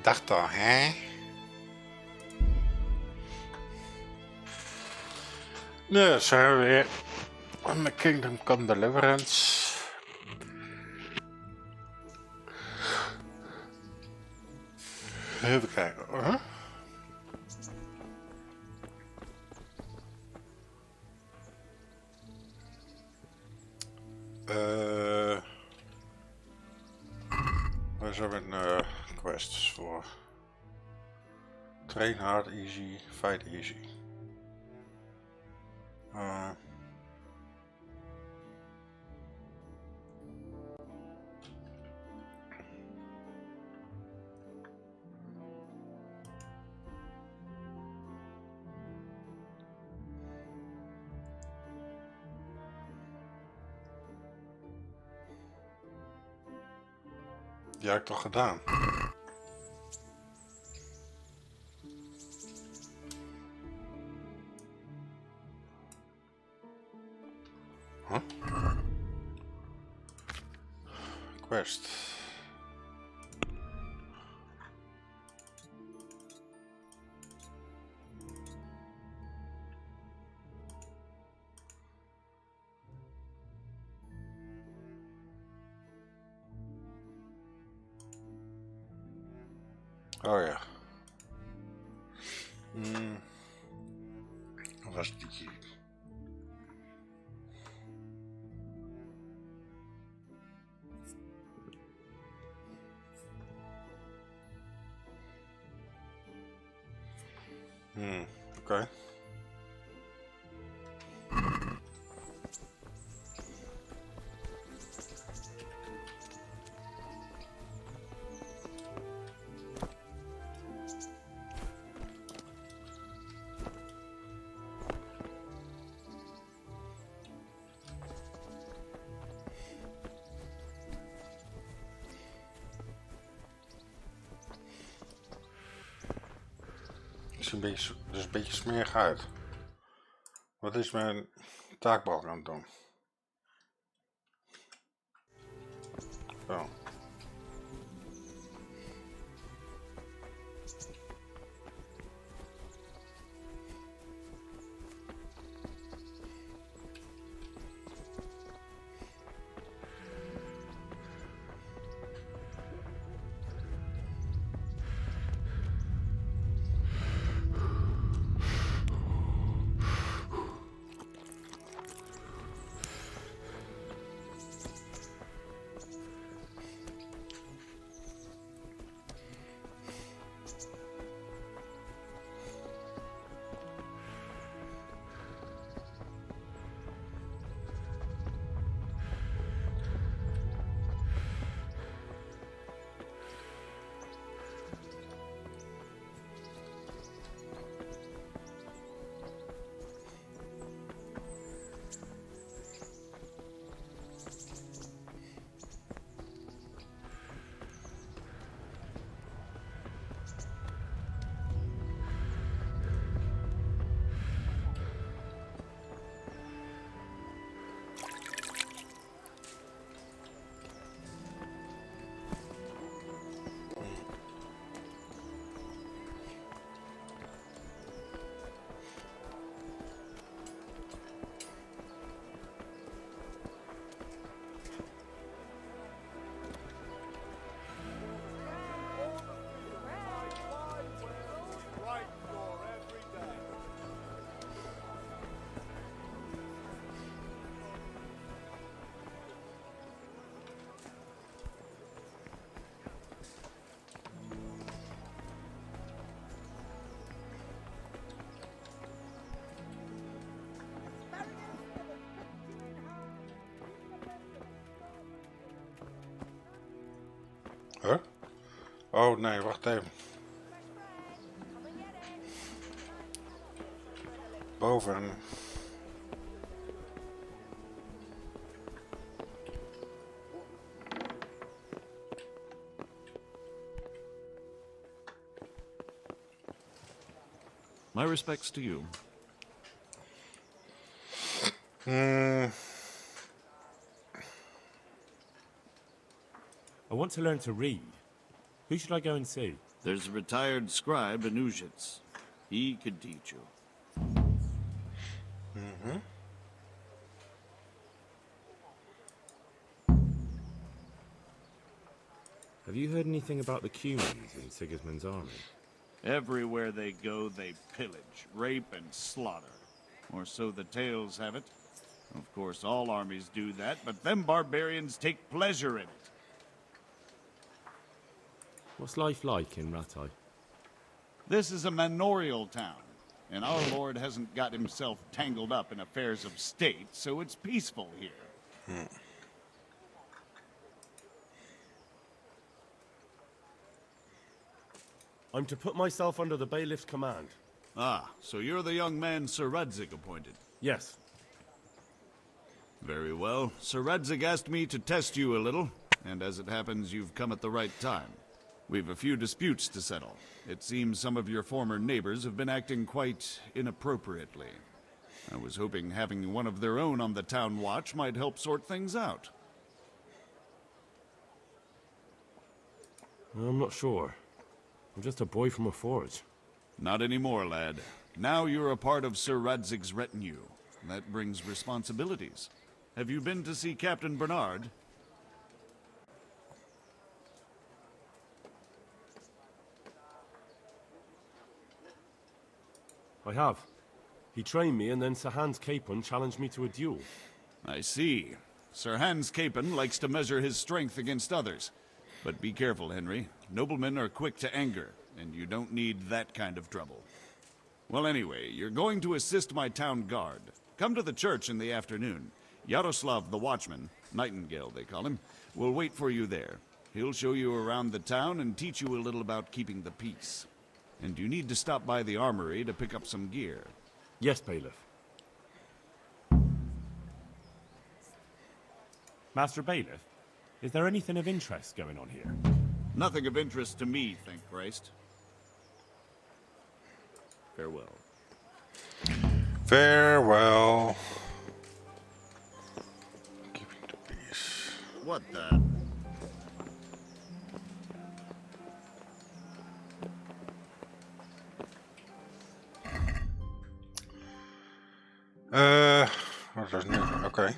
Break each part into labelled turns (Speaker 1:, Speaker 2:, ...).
Speaker 1: Dacht al, hè? Nou, zijn we weer met Kingdom Come Deliverance. Even kijken hoor. Waar zijn we quests voor? Train hard, easy, fight easy. Die heb ik toch gedaan? Huh? Quest. Oh ja. Wat was die hier? Oké. Ziet er een beetje smerig uit. Wat is mijn taakbalk aan het doen? Zo. Huh? Oh nee, wacht even. Boven.
Speaker 2: My respects to you.
Speaker 3: I want to learn to read. Who should I go and see?
Speaker 2: There's a retired scribe in Ujits. He could teach you.
Speaker 1: Mhm.
Speaker 3: Have you heard anything about the Cumans in Sigismund's army?
Speaker 2: Everywhere they go, they pillage, rape, and slaughter. Or so the tales have it. Of course, all armies do that, but them barbarians take pleasure in it.
Speaker 3: What's life like in Rataje?
Speaker 2: This is a manorial town, and our lord hasn't got himself tangled up in affairs of state, so it's peaceful here.
Speaker 4: I'm to put myself under the bailiff's command.
Speaker 2: Ah, so you're the young man Sir Radzig appointed.
Speaker 4: Yes.
Speaker 2: Very well. Sir Radzig asked me to test you a little, and as it happens, you've come at the right time. We've a few disputes to settle. It seems some of your former neighbors have been acting quite inappropriately. I was hoping having one of their own on the town watch might help sort things out.
Speaker 3: I'm not sure. I'm just a boy from a forge.
Speaker 2: Not anymore, lad. Now you're a part of Sir Radzig's retinue. That brings responsibilities. Have you been to see Captain Bernard?
Speaker 3: I have. He trained me, and then Sir Hans Capon challenged me to a duel.
Speaker 2: I see. Sir Hans Capon likes to measure his strength against others. But be careful, Henry. Noblemen are quick to anger, and you don't need that kind of trouble. Well, anyway, you're going to assist my town guard. Come to the church in the afternoon. Yaroslav the watchman, Nightingale they call him, will wait for you there. He'll show you around the town and teach you a little about keeping the peace. And you need to stop by the armory to pick up some gear.
Speaker 3: Yes, bailiff.
Speaker 4: Master Bailiff, is there anything of interest going on here?
Speaker 2: Nothing of interest to me, thank Christ. Farewell.
Speaker 1: Farewell. Keeping the peace.
Speaker 2: What the?
Speaker 1: Wat was nu? Oké.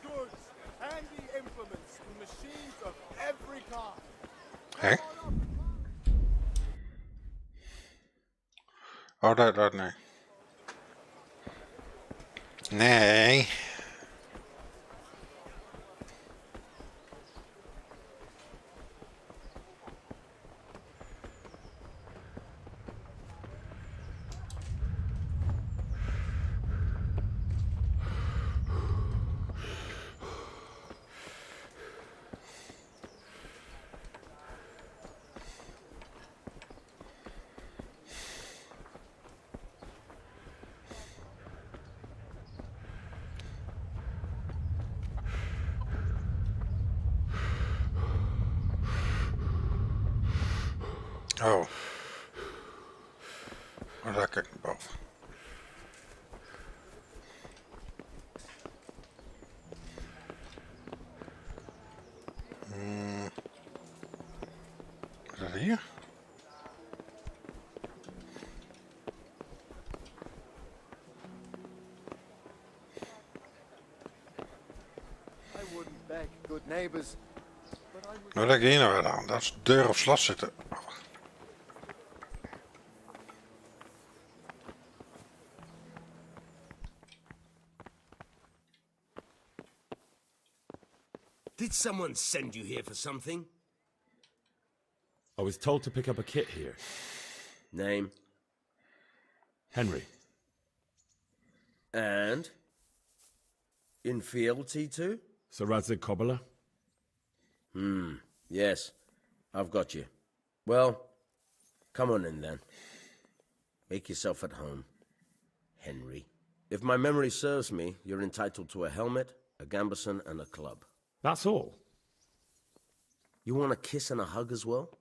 Speaker 5: Goods, handy implements, and machines of every kind.
Speaker 1: Hé? Oh, dat nee. Nee. Oh. Maar daar kijk ik naar boven. Is dat hier?
Speaker 5: I wouldn't beg good neighbors, but I would.
Speaker 1: Wat denk je hier nou weer aan? Dat is de deur op slot zitten.
Speaker 6: Did someone send you here for something?
Speaker 3: I was told to pick up a kit here.
Speaker 6: Name?
Speaker 3: Henry.
Speaker 6: And? In fealty to?
Speaker 3: Sir Radzig Cobbler.
Speaker 6: Yes, I've got you. Well, come on in then. Make yourself at home. Henry. If my memory serves me, you're entitled to a helmet, a gambeson, and a club.
Speaker 3: That's all.
Speaker 6: You want a kiss and a hug as well?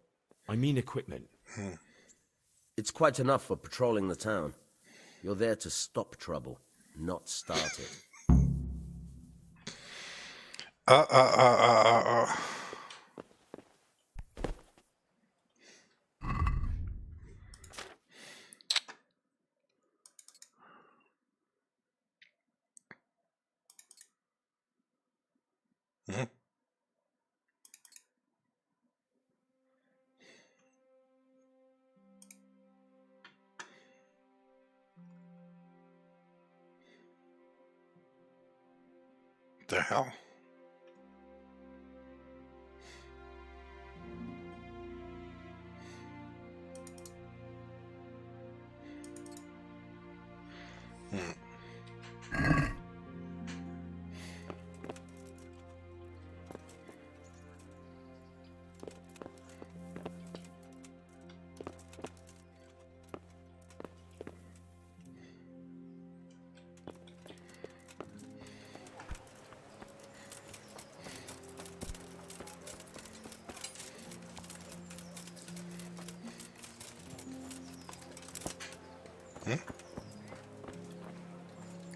Speaker 3: I mean equipment.
Speaker 6: It's quite enough for patrolling the town. You're there to stop trouble, not start it.
Speaker 1: The hell?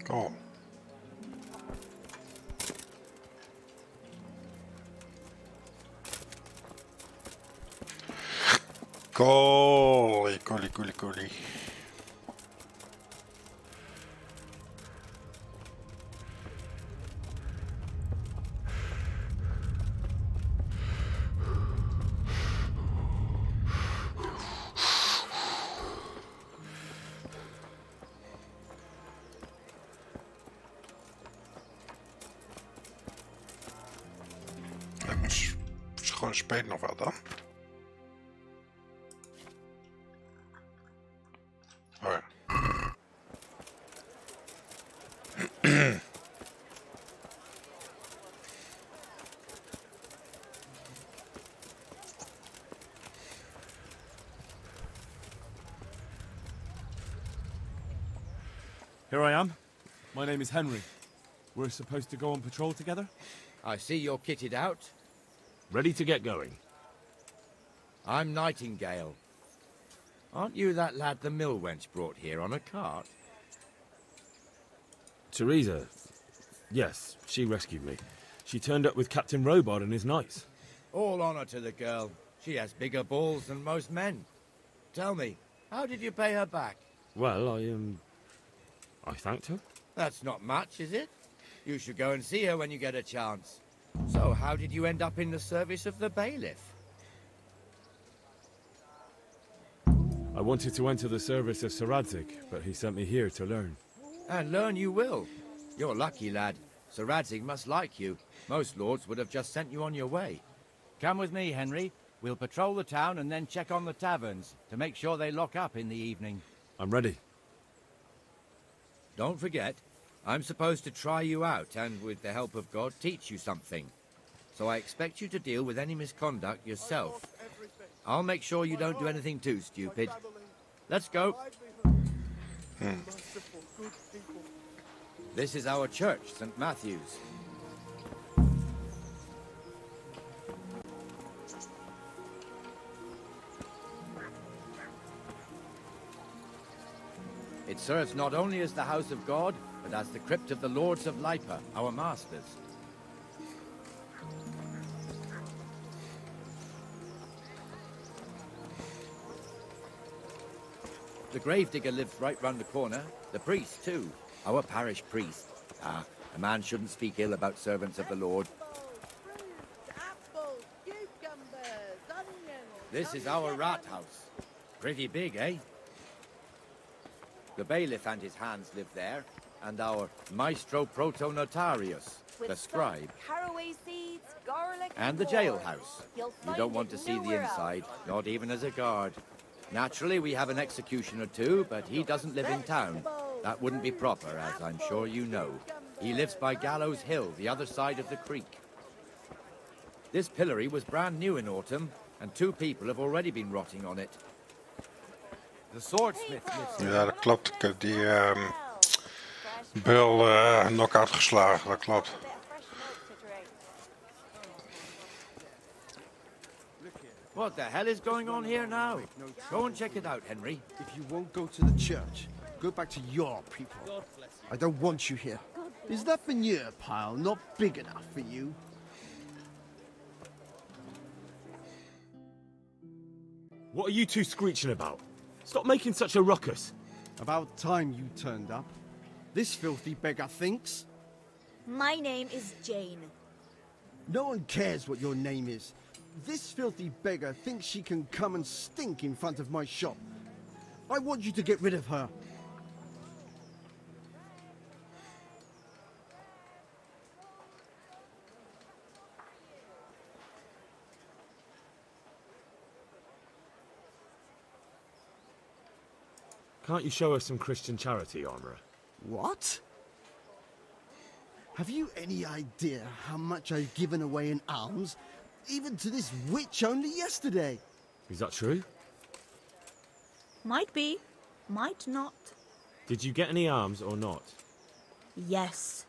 Speaker 1: Cool. Cool. Gewoon speelt nog wel dan. Oh ja.
Speaker 3: Here I am. My name is Henry. We're supposed to go on patrol together?
Speaker 7: I see you're kitted out.
Speaker 3: Ready to get going.
Speaker 7: I'm Nightingale. Aren't you that lad the mill wench brought here on a cart?
Speaker 3: Teresa. Yes, she rescued me. She turned up with Captain Robard and his knights.
Speaker 7: All honor to the girl. She has bigger balls than most men. Tell me, how did you pay her back?
Speaker 3: Well, I thanked her.
Speaker 7: That's not much, is it? You should go and see her when you get a chance. So, how did you end up in the service of the bailiff?
Speaker 3: I wanted to enter the service of Sázavou, but he sent me here to learn.
Speaker 7: And learn you will. You're lucky, lad. Sázavou must like you. Most lords would have just sent you on your way.
Speaker 8: Come with me, Henry. We'll patrol the town and then check on the taverns to make sure they lock up in the evening.
Speaker 3: I'm ready.
Speaker 7: Don't forget, I'm supposed to try you out and, with the help of God, teach you something. So I expect you to deal with any misconduct yourself. I'll make sure you don't do anything too stupid. Let's go. This is our church, St. Matthew's. It serves not only as the house of God, but as the crypt of the lords of Lipa, our masters. The gravedigger lives right round the corner. The priest, too. Our parish priest. Ah, a man shouldn't speak ill about servants of the Lord.
Speaker 9: Apples, cucumbers, onions.
Speaker 7: This is our rat house. Pretty big, eh? The bailiff and his hands live there, and our maestro protonotarius, the scribe.
Speaker 9: Caraway seeds, garlic,
Speaker 7: And the jailhouse.
Speaker 9: You'll
Speaker 7: You
Speaker 9: find
Speaker 7: don't want
Speaker 9: it
Speaker 7: to see the
Speaker 9: nowhere
Speaker 7: inside,
Speaker 9: else.
Speaker 7: not even as a guard. Naturally, we have an executioner too, but he doesn't live in town. That wouldn't be proper, as I'm sure you know. He lives by Gallows Hill, the other side of the creek. This pillory was brand new in autumn, and 2 people have already been rotting on it. The swordsmith lives there.
Speaker 1: Ja, dat klopt. Ik heb die Bill knock-out geslagen, dat klopt.
Speaker 7: What the hell is going on here now? Go and check it out, Henry.
Speaker 5: If you won't go to the church, go back to your people. I don't want you here. Is that manure pile not big enough for you?
Speaker 3: What are you two screeching about? Stop making such a ruckus.
Speaker 5: About time you turned up. This filthy beggar thinks.
Speaker 9: My name is Jane.
Speaker 5: No one cares what your name is. This filthy beggar thinks she can come and stink in front of my shop. I want you to get rid of her.
Speaker 3: Can't you show us some Christian charity, Armourer?
Speaker 5: What? Have you any idea how much I've given away in alms? Even to this witch only yesterday.
Speaker 3: Is that true?
Speaker 9: Might be, might not.
Speaker 3: Did you get any alms or not?
Speaker 9: Yes.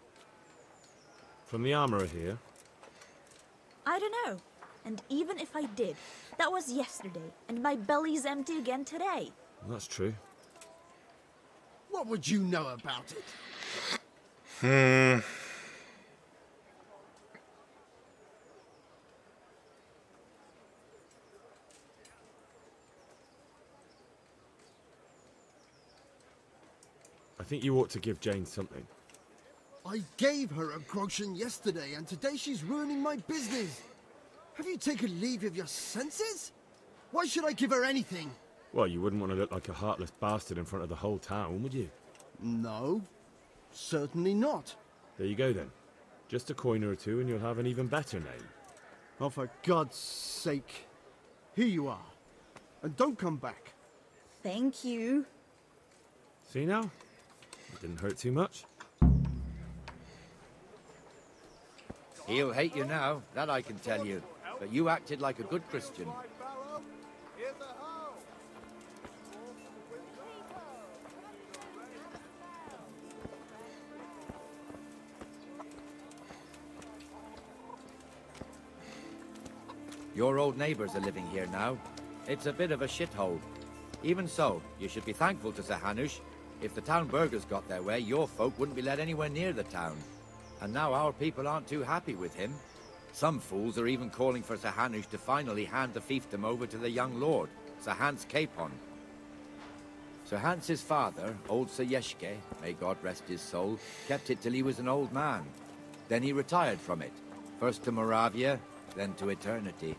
Speaker 3: From the Armourer here?
Speaker 9: I don't know. And even if I did, that was yesterday, and my belly's empty again today.
Speaker 3: That's true.
Speaker 5: What would you know about it?
Speaker 3: I think you ought to give Jane something.
Speaker 5: I gave her a groschen yesterday, and today she's ruining my business. Have you taken leave of your senses? Why should I give her anything?
Speaker 3: Well, you wouldn't want to look like a heartless bastard in front of the whole town, would you?
Speaker 5: No, certainly not.
Speaker 3: There you go then. Just a coin or two and you'll have an even better name.
Speaker 5: Oh, for God's sake. Here you are. And don't come back.
Speaker 9: Thank you.
Speaker 3: See now? It didn't hurt too much.
Speaker 7: He'll hate you now, that I can tell you. But you acted like a good Christian. Your old neighbors are living here now. It's a bit of a shithole. Even so, you should be thankful to Sir Hanush. If the town burghers got their way, your folk wouldn't be let anywhere near the town. And now our people aren't too happy with him. Some fools are even calling for Sir Hanush to finally hand the fiefdom over to the young lord, Sir Hans Capon. Sir Hans's father, old Sir Yeshke, may God rest his soul, kept it till he was an old man. Then he retired from it, first to Moravia, then to eternity.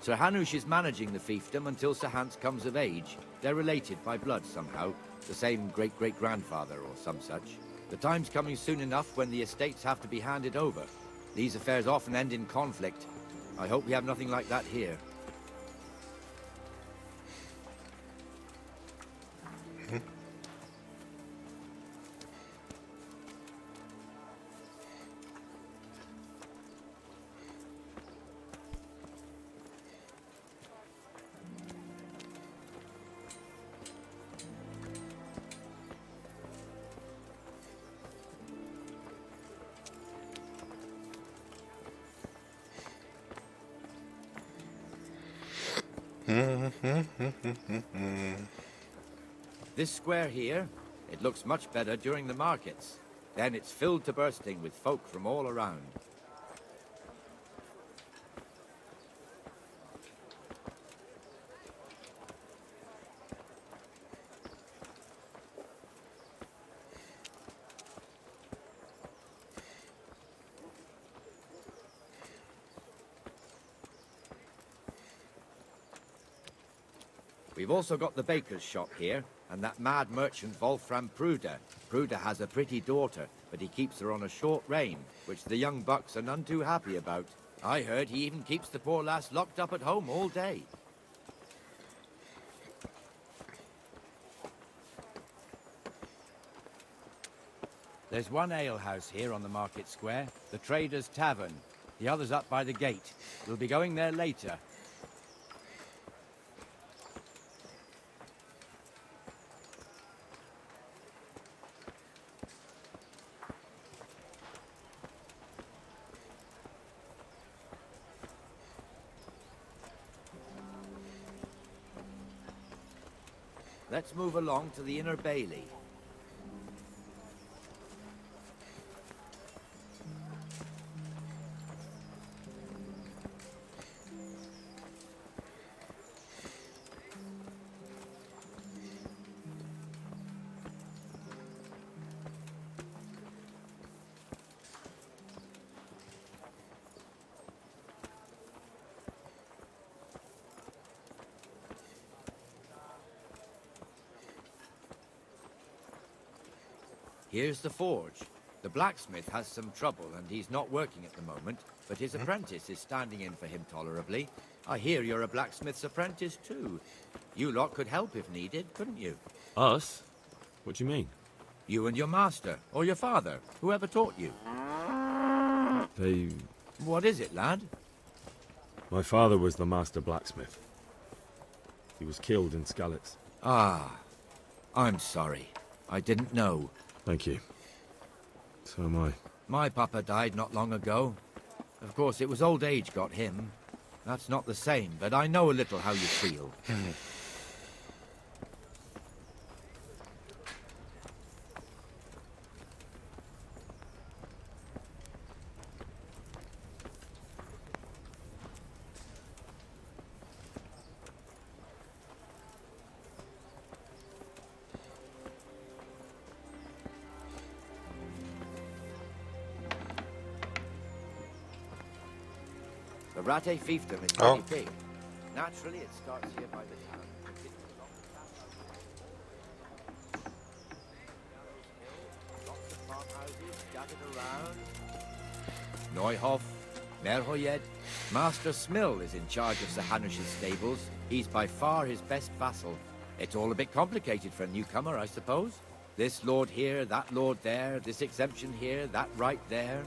Speaker 7: Sir Hanush is managing the fiefdom until Sir Hans comes of age. They're related by blood somehow, the same great-great-grandfather or some such. The time's coming soon enough when the estates have to be handed over. These affairs often end in conflict. I hope we have nothing like that here. This square here, it looks much better during the markets. Then it's filled to bursting with folk from all around. We've also got the baker's shop here, and that mad merchant Wolfram Pruder. Pruder has a pretty daughter, but he keeps her on a short rein, which the young bucks are none too happy about. I heard he even keeps the poor lass locked up at home all day.
Speaker 8: There's one alehouse here on the market square, the Trader's Tavern. The other's up by the gate. We'll be going there later.
Speaker 7: Let's move along to the inner bailey. Here's the forge. The blacksmith has some trouble and he's not working at the moment, but his apprentice is standing in for him tolerably. I hear you're a blacksmith's apprentice too. You lot could help if needed, couldn't you?
Speaker 3: Us? What do you mean?
Speaker 7: You and your master, or your father, whoever taught you.
Speaker 3: They...
Speaker 7: What is it, lad?
Speaker 3: My father was the master blacksmith. He was killed in Skalitz.
Speaker 7: Ah, I'm sorry. I didn't know.
Speaker 3: Thank you. So am I.
Speaker 7: My papa died not long ago. Of course, it was old age got him. That's not the same, but I know a little how you feel. The Rataje fiefdom is very big. Naturally, it starts here by the town. Continues along the lots of farmhouses scattered around. Neuhof, Merhoyed. Master Smill is in charge of Sir Hanush's stables. He's by far his best vassal. It's all a bit complicated for a newcomer, I suppose. This lord here, that lord there, this exemption here, that right there.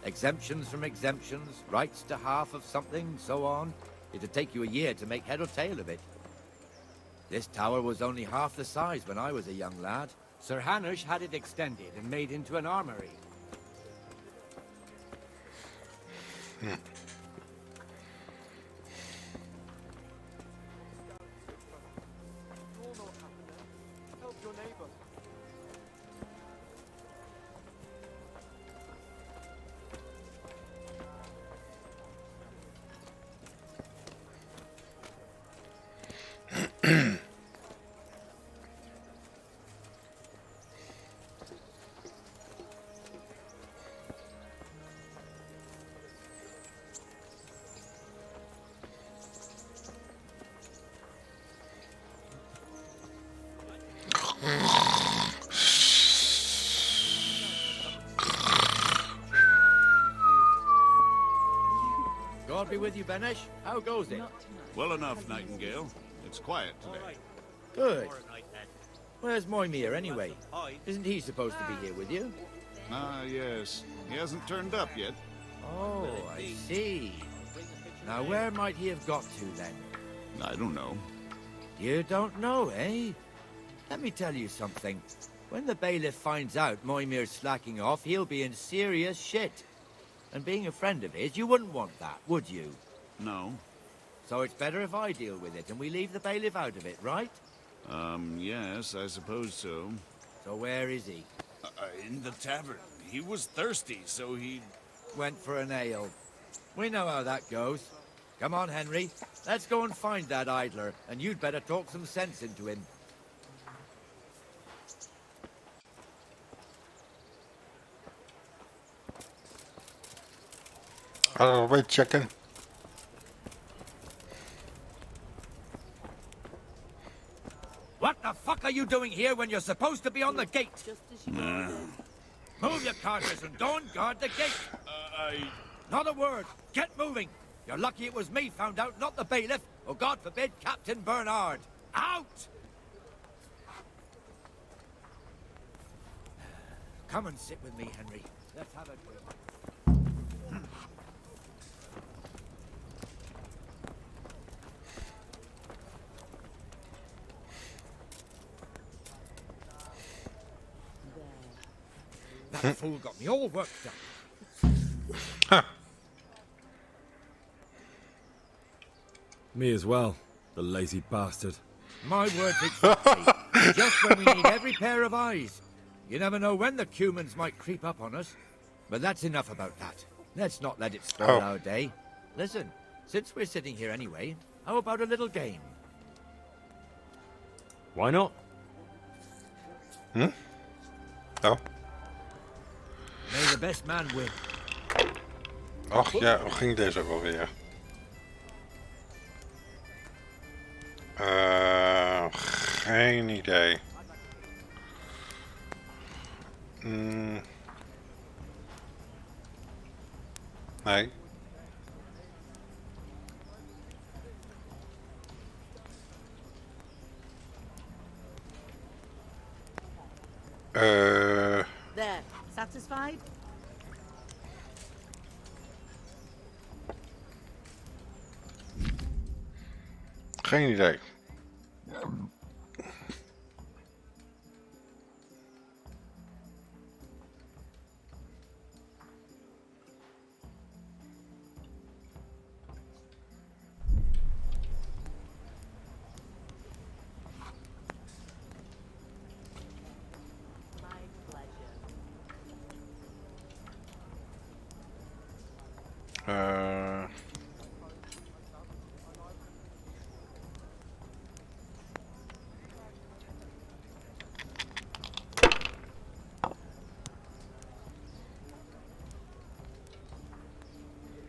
Speaker 7: Exemptions from exemptions, rights to half of something, so on. It'd take you a year to make head or tail of it. This tower was only half the size when I was a young lad.
Speaker 8: Sir Hanush had it extended and made into an armory.
Speaker 5: Help your neighbor.
Speaker 7: God be with you, Benesh. How goes it?
Speaker 2: Well enough, Nightingale. It's quiet today.
Speaker 7: Good. Where's Moimir, anyway? Isn't he supposed to be here with you?
Speaker 2: Ah, yes. He hasn't turned up yet.
Speaker 7: Oh, I see. Now, where might he have got to, then?
Speaker 2: I don't know.
Speaker 7: You don't know, eh? Let me tell you something. When the bailiff finds out Moimir's slacking off, he'll be in serious shit. And being a friend of his, you wouldn't want that, would you?
Speaker 2: No.
Speaker 7: So it's better if I deal with it and we leave the bailiff out of it, right?
Speaker 2: Yes, I suppose so.
Speaker 7: So where is he?
Speaker 2: In the tavern. He was thirsty, so he...
Speaker 7: Went for an ale. We know how that goes. Come on, Henry. Let's go and find that idler, and you'd better talk some sense into him.
Speaker 1: Wait, chicken.
Speaker 7: What the fuck are you doing here when you're supposed to be on the gate? Move your carcass and go and guard the gate. Not a word. Get moving. You're lucky it was me found out, not the bailiff, or God forbid, Captain Bernard. Out! Come and sit with me, Henry. Let's have a drink. That fool got me all worked up.
Speaker 1: Huh.
Speaker 3: Me as well, the lazy bastard.
Speaker 7: My words exactly. Just when we need every pair of eyes. You never know when the Cumans might creep up on us. But that's enough about that. Let's not let it spoil our day. Listen, since we're sitting here anyway, how about a little game?
Speaker 3: Why not?
Speaker 1: Hm? Oh.
Speaker 7: May the best man win.
Speaker 1: Ach ja, hoe ging deze ook alweer? Geen idee. Nee.
Speaker 10: There, satisfied?
Speaker 1: Geen idee.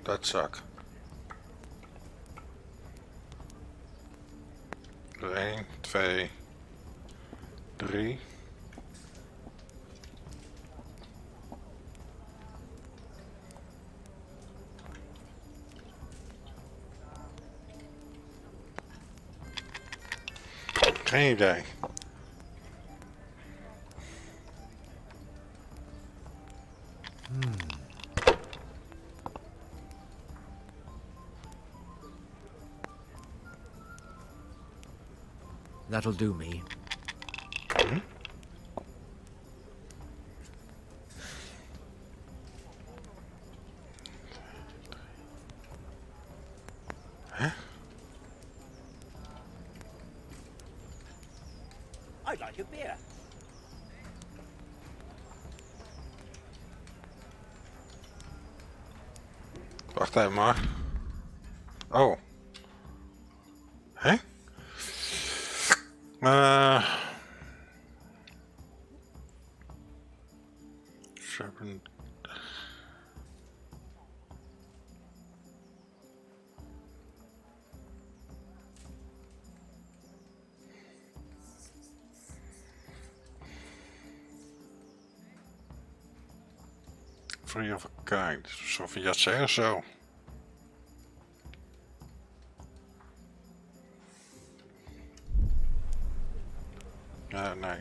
Speaker 1: Dat zak. 1, 2, 3. Geen idee.
Speaker 7: That'll do me.
Speaker 10: I'd like a beer.
Speaker 1: Wacht even maar. Oh. Hè? Sharpen. Free of a kind. Zo van ja zeggen zo. Nee.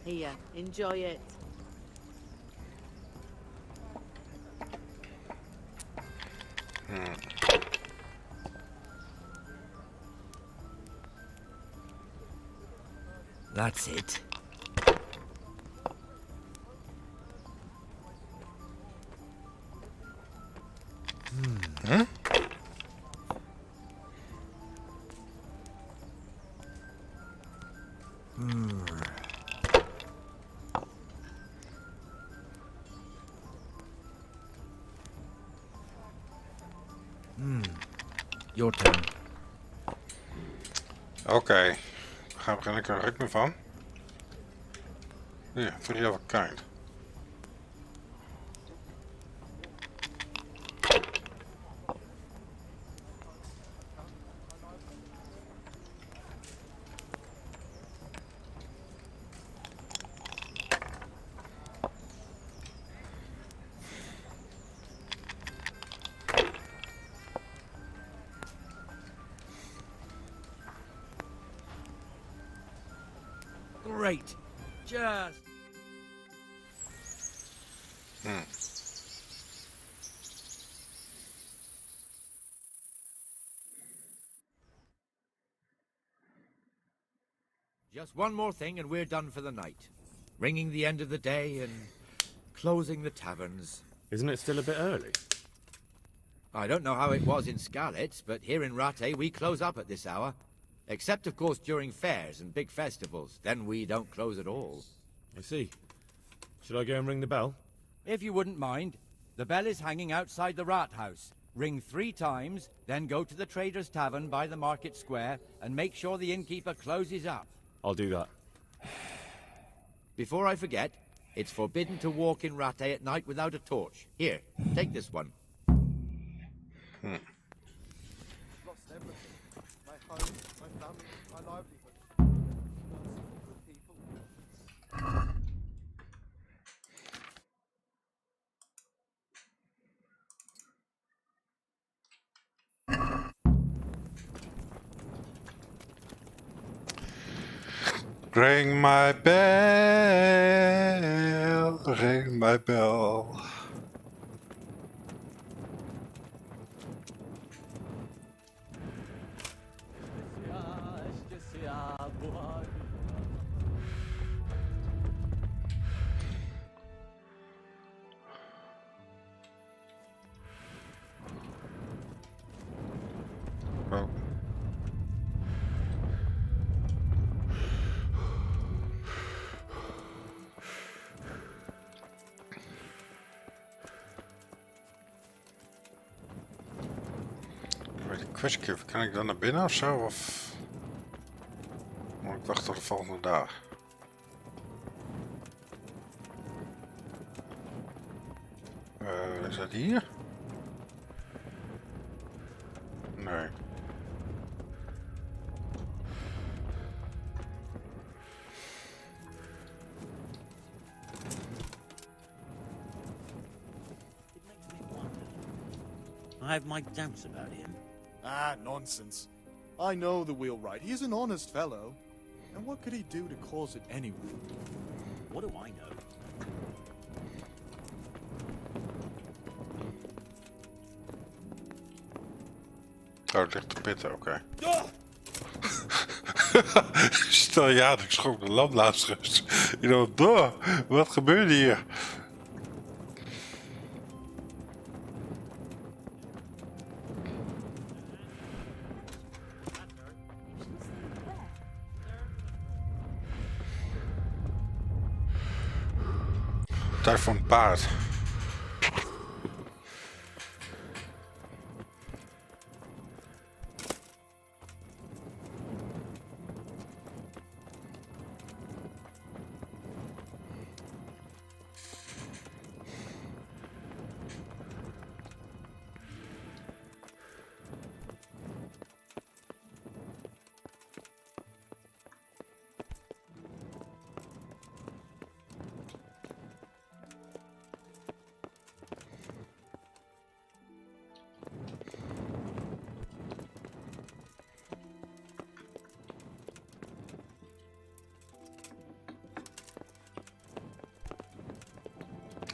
Speaker 10: Here, enjoy it.
Speaker 7: That's it.
Speaker 1: Huh?
Speaker 7: Your turn.
Speaker 1: Oké. Daar begin ik er ritme van. Ja, free of a kind.
Speaker 7: Great. Just... Just one more thing and we're done for the night. Ringing the end of the day and closing the taverns.
Speaker 3: Isn't it still a bit early?
Speaker 7: I don't know how it was in Skalitz, but here in Rataje we close up at this hour. Except, of course, during fairs and big festivals. Then we don't close at all.
Speaker 3: I see. Should I go and ring the bell?
Speaker 7: If you wouldn't mind, the bell is hanging outside the Rathaus. Ring 3 times, then go to the Trader's Tavern by the market square and make sure the innkeeper closes up.
Speaker 3: I'll do that.
Speaker 7: Before I forget, it's forbidden to walk in Rataje at night without a torch. Here, take this one.
Speaker 5: Lost everything. My home, my family, my livelihood. Good people.
Speaker 1: Ring my bell, ring my bell. Oh. Ik weet een quizje, kan ik dan naar binnen of zo? Of moet ik wachten tot de volgende dag? Is dat hier? Nee.
Speaker 11: I have my doubts about him.
Speaker 12: Ah, nonsense. I know the wheelwright. He's an honest fellow. And what could he do to cause it anyway?
Speaker 11: What do I know?
Speaker 1: Oh, het ligt te pitten, oké. Stel ja, ik schrok de lamp laatst rust. Je dacht, duh, wat gebeurde hier? Tijd voor een paard.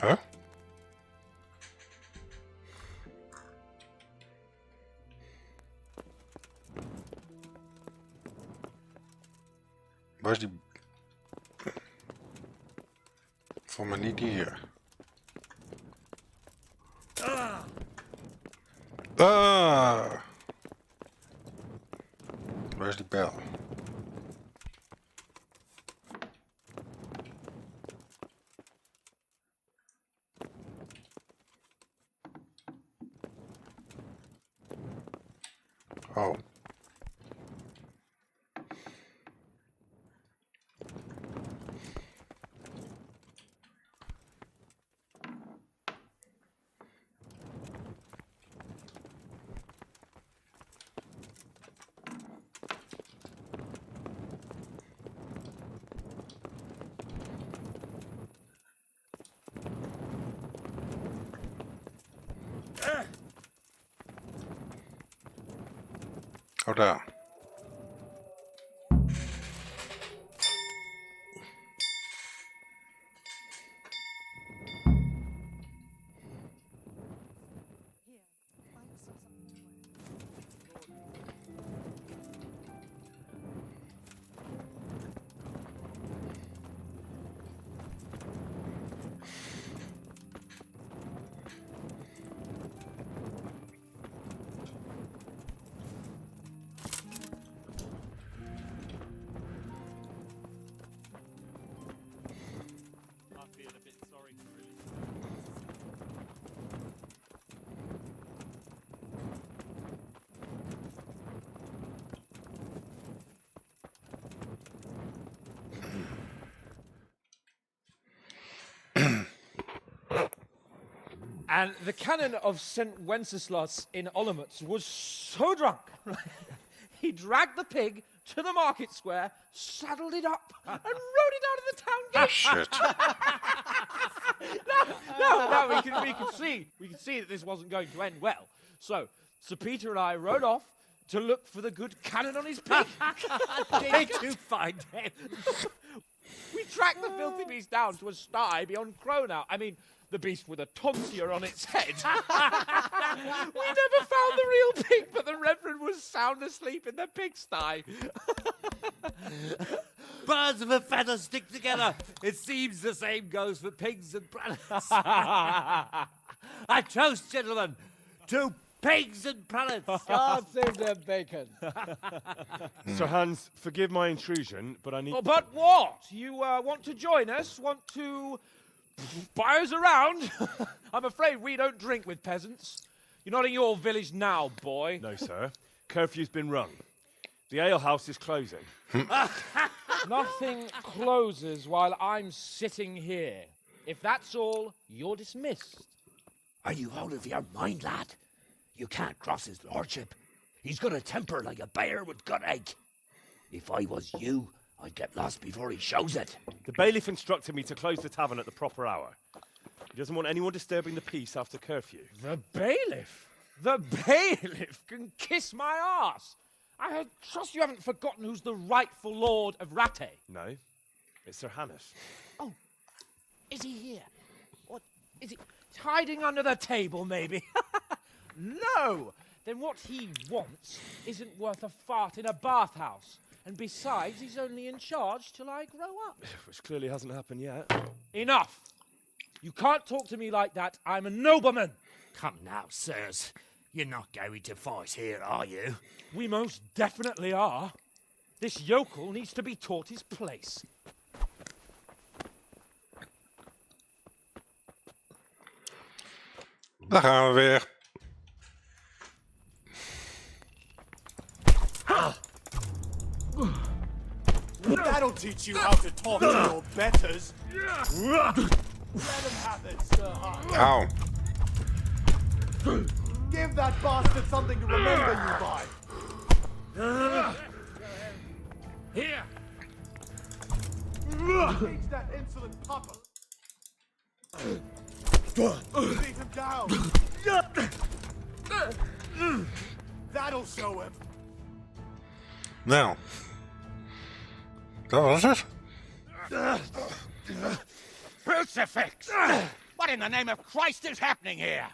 Speaker 1: Huh? Waar is die? Voor mij niet hier. Ah! Waar is die bel? Oh. Oh, daar.
Speaker 13: And the canon of St. Wenceslaus in Olomouc was so drunk, he dragged the pig to the market square, saddled it up, and rode it out of the town gate.
Speaker 1: Oh, shit.
Speaker 13: No, we could see that this wasn't going to end well. So, Sir Peter and I rode off to look for the good canon on his pig.
Speaker 11: Did you find him?
Speaker 13: We tracked the filthy beast down to a sty beyond Kronau. I mean, the beast with a tonsure on its head. We never found the real pig, but the Reverend was sound asleep in the pigsty.
Speaker 11: Birds of a feather stick together. It seems the same goes for pigs and planets. I toast, gentlemen, to pigs and planets.
Speaker 13: God save their bacon.
Speaker 3: Sir Hans, forgive my intrusion, but I need...
Speaker 13: Oh, but what? You want to join us? Want to buy us around? I'm afraid we don't drink with peasants. You're not in your village now, boy.
Speaker 3: No, sir. Curfew's been rung. The alehouse is closing.
Speaker 13: Nothing closes while I'm sitting here. If that's all, you're dismissed.
Speaker 11: Are you out of your mind, lad? You can't cross his lordship. He's got a temper like a bear with gut ache. If I was you, I'd get lost before he shows it.
Speaker 3: The bailiff instructed me to close the tavern at the proper hour. He doesn't want anyone disturbing the peace after curfew.
Speaker 13: The bailiff? The bailiff can kiss my arse. I trust you haven't forgotten who's the rightful lord of Rataje.
Speaker 3: No, it's Sir Hannes.
Speaker 13: Oh, is he here? What, is he hiding under the table, maybe? No! Then what he wants isn't worth a fart in a bathhouse. And besides, he's only in charge till I grow up.
Speaker 3: Which clearly hasn't happened yet.
Speaker 13: Enough! You can't talk to me like that. I'm a nobleman.
Speaker 11: Come now, sirs. You're not going to fight here, are you?
Speaker 13: We most definitely are. This yokel needs to be taught his place.
Speaker 1: Daar gaan we weer.
Speaker 12: That'll teach you how to talk to your betters. Let him have it, Sir Hans.
Speaker 1: Ow.
Speaker 12: Give that bastard something to remember you by.
Speaker 13: Here!
Speaker 12: Teach that insolent pupper. Beat him down. That'll show him.
Speaker 1: Nou. Dat was het.
Speaker 8: Crucifix! What in the name of Christ is happening here?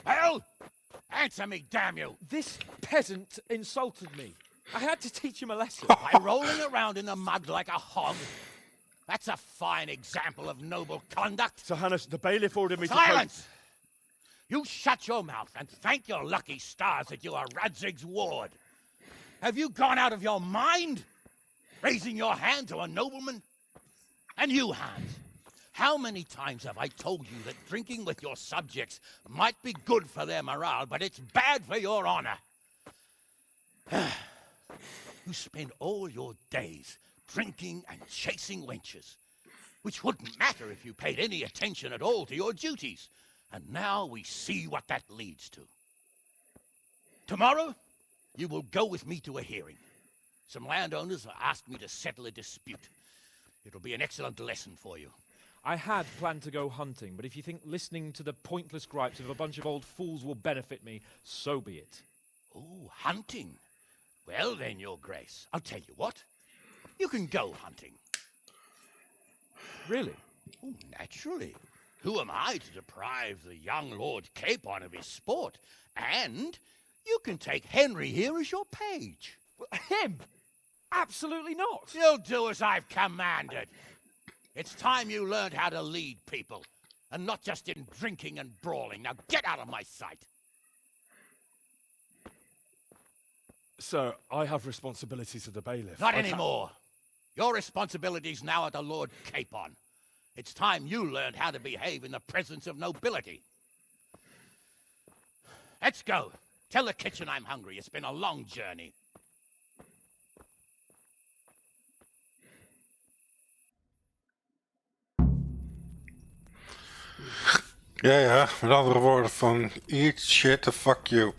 Speaker 8: Well, answer me, damn you!
Speaker 13: This peasant insulted me. I had to teach him a lesson.
Speaker 8: By rolling around in the mud like a hog? That's a fine example of noble conduct.
Speaker 3: Sir Hannes, the bailiff ordered me
Speaker 8: Silence! You shut your mouth and thank your lucky stars that you are Radzig's ward. Have you gone out of your mind? Raising your hand to a nobleman? And you, Hans, how many times have I told you that drinking with your subjects might be good for their morale, but it's bad for your honor? You spend all your days drinking and chasing wenches, which wouldn't matter if you paid any attention at all to your duties. And now we see what that leads to. Tomorrow, you will go with me to a hearing. Some landowners have asked me to settle a dispute. It'll be an excellent lesson for you.
Speaker 13: I had planned to go hunting, but if you think listening to the pointless gripes of a bunch of old fools will benefit me, so be it.
Speaker 8: Oh, hunting. Well then, Your Grace, I'll tell you what. You can go hunting.
Speaker 13: Really?
Speaker 8: Oh, naturally. Who am I to deprive the young Lord Capon of his sport? And you can take Henry here as your page.
Speaker 13: Him? Absolutely not.
Speaker 8: You'll do as I've commanded. It's time you learned how to lead people, and not just in drinking and brawling. Now get out of my sight.
Speaker 3: Sir, I have responsibilities of the bailiff.
Speaker 8: Not anymore. Your responsibilities now are the Lord Capon. It's time you learned how to behave in the presence of nobility. Let's go. Tell the kitchen I'm hungry. It's been a long journey.
Speaker 1: Ja, ja, met andere woorden van eat shit the fuck you.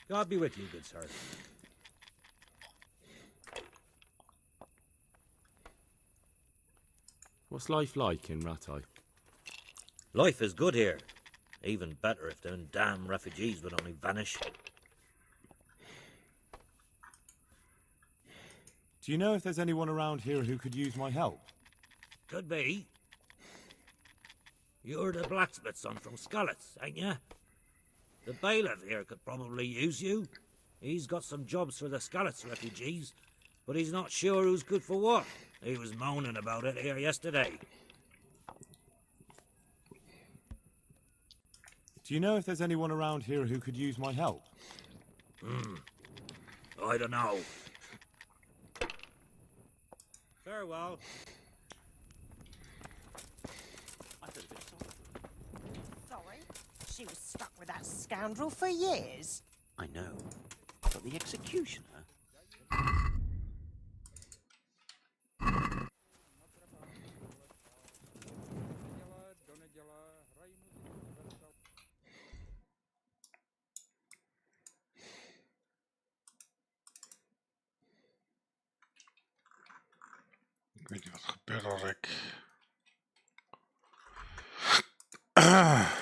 Speaker 11: God be with you, good sir.
Speaker 3: What's life like in Rataje?
Speaker 14: Life is good here. Even better if them damn refugees would only vanish.
Speaker 4: Do you know if there's anyone around here who could use my help?
Speaker 14: Could be. You're the blacksmith's son from Skalitz, ain't ya? The bailiff here could probably use you. He's got some jobs for the Skalitz refugees, but he's not sure who's good for what. He was moaning about it here yesterday.
Speaker 4: Do you know if there's anyone around here who could use my help?
Speaker 14: I don't know. Farewell.
Speaker 15: Sorry? She was stuck with that scoundrel for years.
Speaker 11: I know. But the executioner...
Speaker 1: Ik weet niet wat er gebeurt als ik... Huh?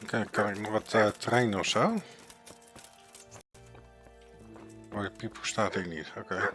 Speaker 1: Oké, kan ik nog wat trainen of zo? Oh, de piep staat hier niet. Oké.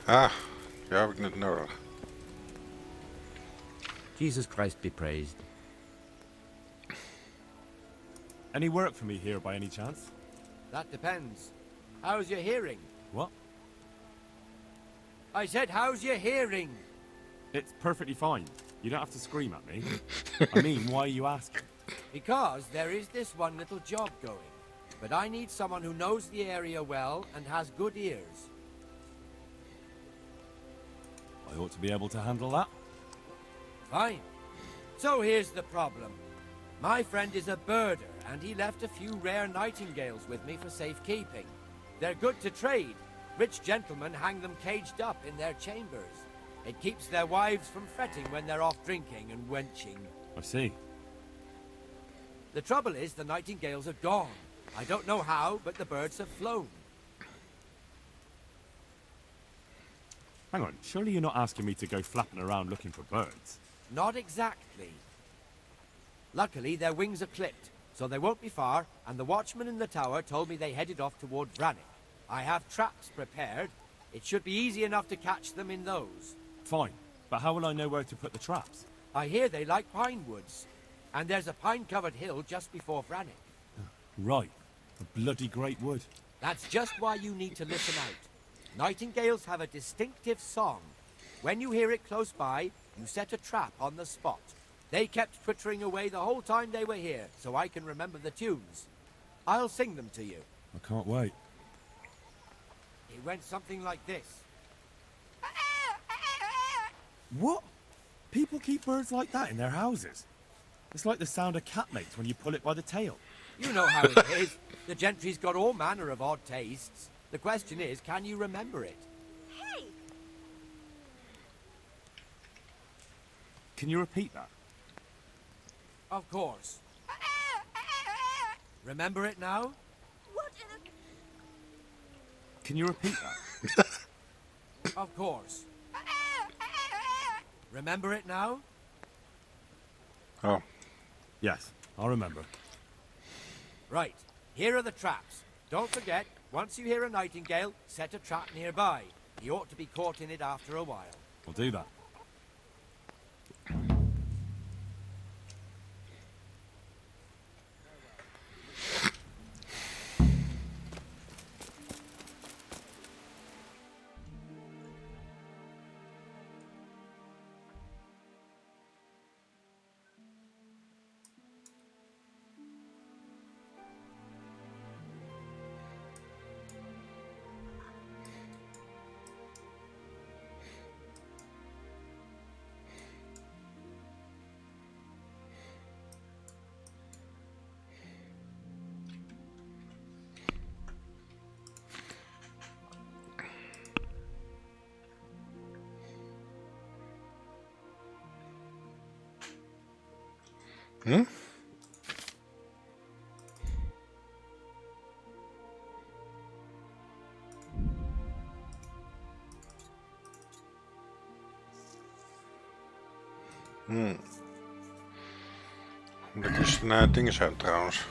Speaker 1: Ah, die heb ik net nodig.
Speaker 7: Jesus Christ be praised.
Speaker 4: Any work for me here by any chance?
Speaker 7: That depends. How's your hearing?
Speaker 4: What?
Speaker 7: I said, how's your hearing?
Speaker 4: It's perfectly fine. You don't have to scream at me. I mean, why are you asking?
Speaker 7: Because there is this one little job going. But I need someone who knows the area well and has good ears.
Speaker 4: I ought to be able to handle that.
Speaker 7: Fine. So here's the problem. My friend is a birder, and he left a few rare nightingales with me for safekeeping. They're good to trade. Rich gentlemen hang them caged up in their chambers. It keeps their wives from fretting when they're off drinking and wenching.
Speaker 4: I see.
Speaker 7: The trouble is the nightingales are gone. I don't know how, but the birds have flown.
Speaker 4: Hang on, surely you're not asking me to go flapping around looking for birds?
Speaker 7: Not exactly. Luckily, their wings are clipped, so they won't be far, and the watchman in the tower told me they headed off toward Vranik. I have traps prepared. It should be easy enough to catch them in those.
Speaker 4: Fine, but how will I know where to put the traps?
Speaker 7: I hear they like pine woods, and there's a pine-covered hill just before Vranik.
Speaker 4: Right, a bloody great wood.
Speaker 7: That's just why you need to listen out. Nightingales have a distinctive song. When you hear it close by, you set a trap on the spot. They kept twittering away the whole time they were here, so I can remember the tunes. I'll sing them to you.
Speaker 4: I can't wait.
Speaker 7: It went something like this.
Speaker 4: What? People keep birds like that in their houses? It's like the sound a cat makes when you pull it by the tail.
Speaker 7: You know how it is. The gentry's got all manner of odd tastes. The question is, can you remember it?
Speaker 9: Hey!
Speaker 4: Can you repeat that?
Speaker 7: Of course. Remember it now?
Speaker 9: What in the...
Speaker 4: Can you repeat that?
Speaker 7: Of course. Remember it now?
Speaker 1: Oh.
Speaker 4: Yes, I'll remember.
Speaker 7: Right. Here are the traps. Don't forget, once you hear a nightingale, set a trap nearby. He ought to be caught in it after a while.
Speaker 4: I'll do that.
Speaker 1: Hm? Dat is een ding zijn trouwens.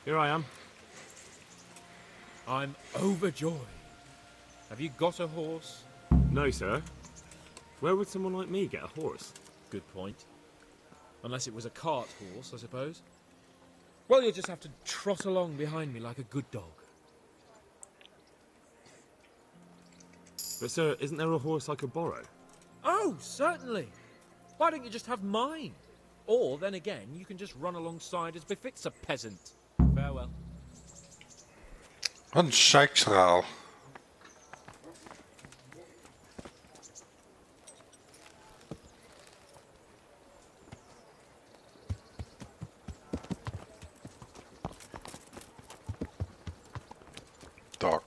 Speaker 4: Here I am.
Speaker 13: I'm overjoyed. Have you got a horse?
Speaker 3: No, sir. Where would someone like me get a horse?
Speaker 13: Good point. Unless it was a cart horse, I suppose. Well, you'll just have to trot along behind me like a good dog.
Speaker 3: But, sir, isn't there a horse I could borrow?
Speaker 13: Oh, certainly. Why don't you just have mine? Or, then again, you can just run alongside as befits a peasant. Farewell.
Speaker 1: Wat een zeikstraal. Dog.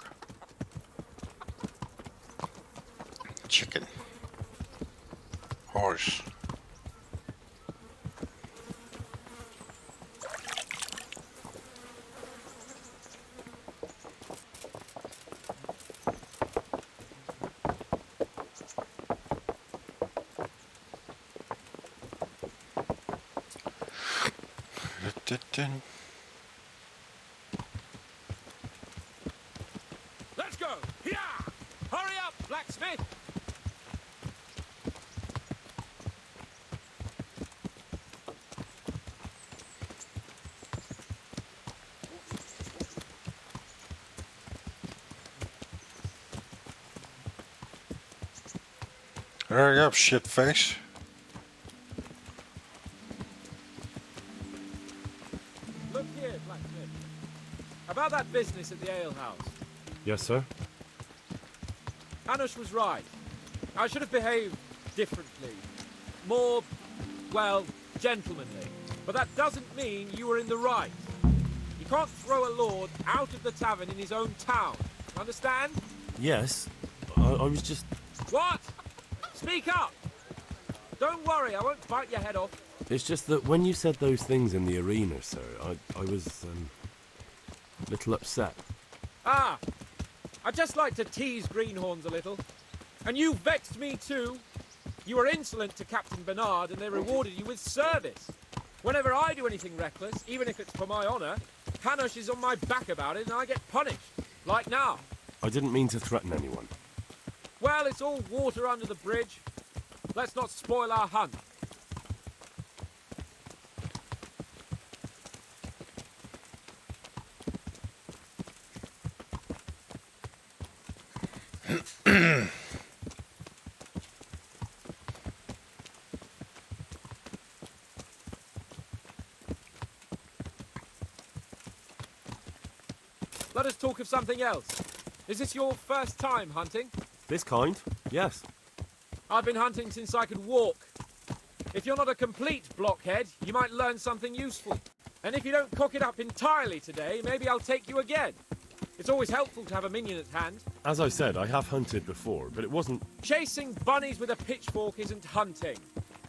Speaker 1: Chicken. Horse.
Speaker 13: Let's go! Yeah! Hurry up, blacksmith!
Speaker 1: Hurry up, shitface.
Speaker 13: Look here, blacksmith. About that business at the alehouse.
Speaker 3: Yes, sir?
Speaker 13: Hanush was right. I should have behaved differently. More, well, gentlemanly. But that doesn't mean you were in the right. You can't throw a lord out of the tavern in his own town. Understand?
Speaker 3: Yes. I was just...
Speaker 13: What? Speak up! Don't worry, I won't bite your head off.
Speaker 3: It's just that when you said those things in the arena, sir, I was, a little upset.
Speaker 13: Ah! I just like to tease greenhorns a little. And you vexed me too. You were insolent to Captain Bernard and they rewarded you with service. Whenever I do anything reckless, even if it's for my honour, Hanush is on my back about it and I get punished. Like now.
Speaker 3: I didn't mean to threaten anyone.
Speaker 13: Well, it's all water under the bridge. Let's not spoil our hunt. Let us talk of something else. Is this your first time hunting?
Speaker 3: This kind? Yes.
Speaker 13: I've been hunting since I could walk. If you're not a complete blockhead, you might learn something useful. And if you don't cock it up entirely today, maybe I'll take you again. It's always helpful to have a minion at hand.
Speaker 3: As I said, I have hunted before, but it wasn't...
Speaker 13: Chasing bunnies with a pitchfork isn't hunting.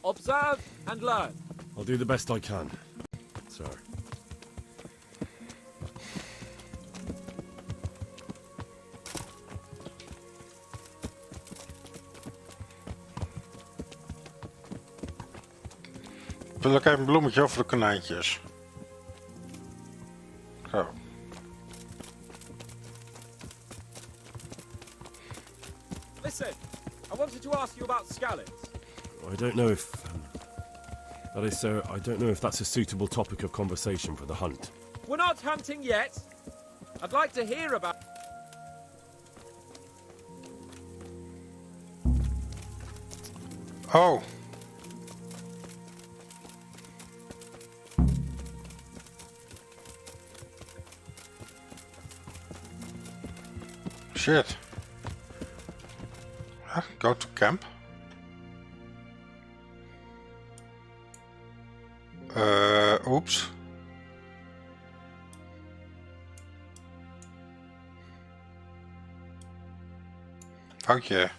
Speaker 13: Observe and learn.
Speaker 3: I'll do the best I can, sir.
Speaker 1: Wil ik even een bloemetje over de konijntjes. Zo.
Speaker 13: Listen, I wanted to ask you about scallops.
Speaker 3: I don't know if... that is, sir, I don't know if that's a suitable topic of conversation for the hunt.
Speaker 13: We're not hunting yet. I'd like to hear about...
Speaker 1: Oh. Shit. Huh? Go to camp. Oops. Foutje.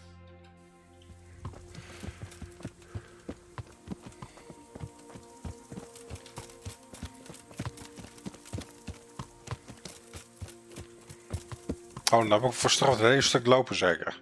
Speaker 1: Oh, dan heb ik voor straf het hele stuk lopen zeker.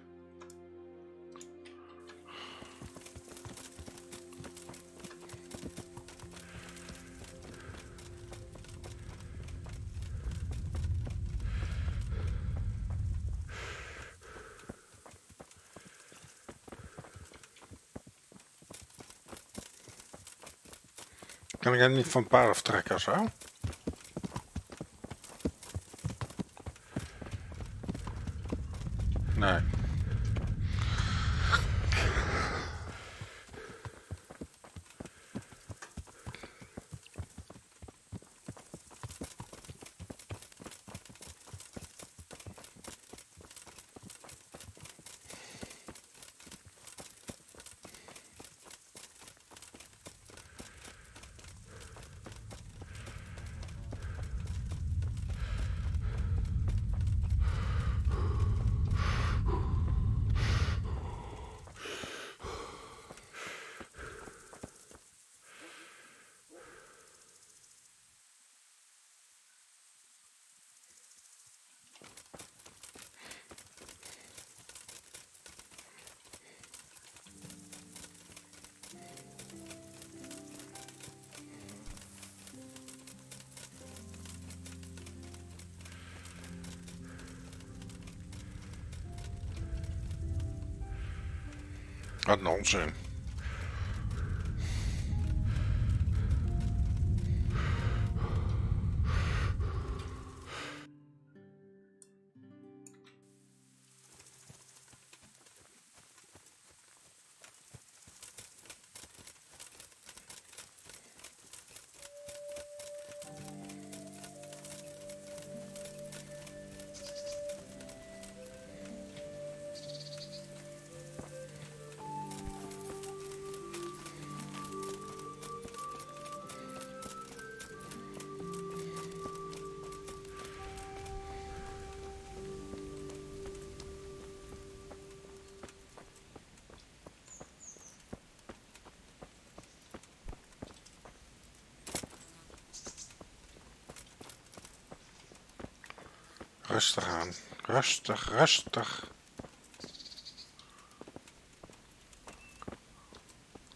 Speaker 1: Kan ik er niet van paard aftrekken of zo? Nee. Wat een onzin. Rustig aan. Rustig, rustig.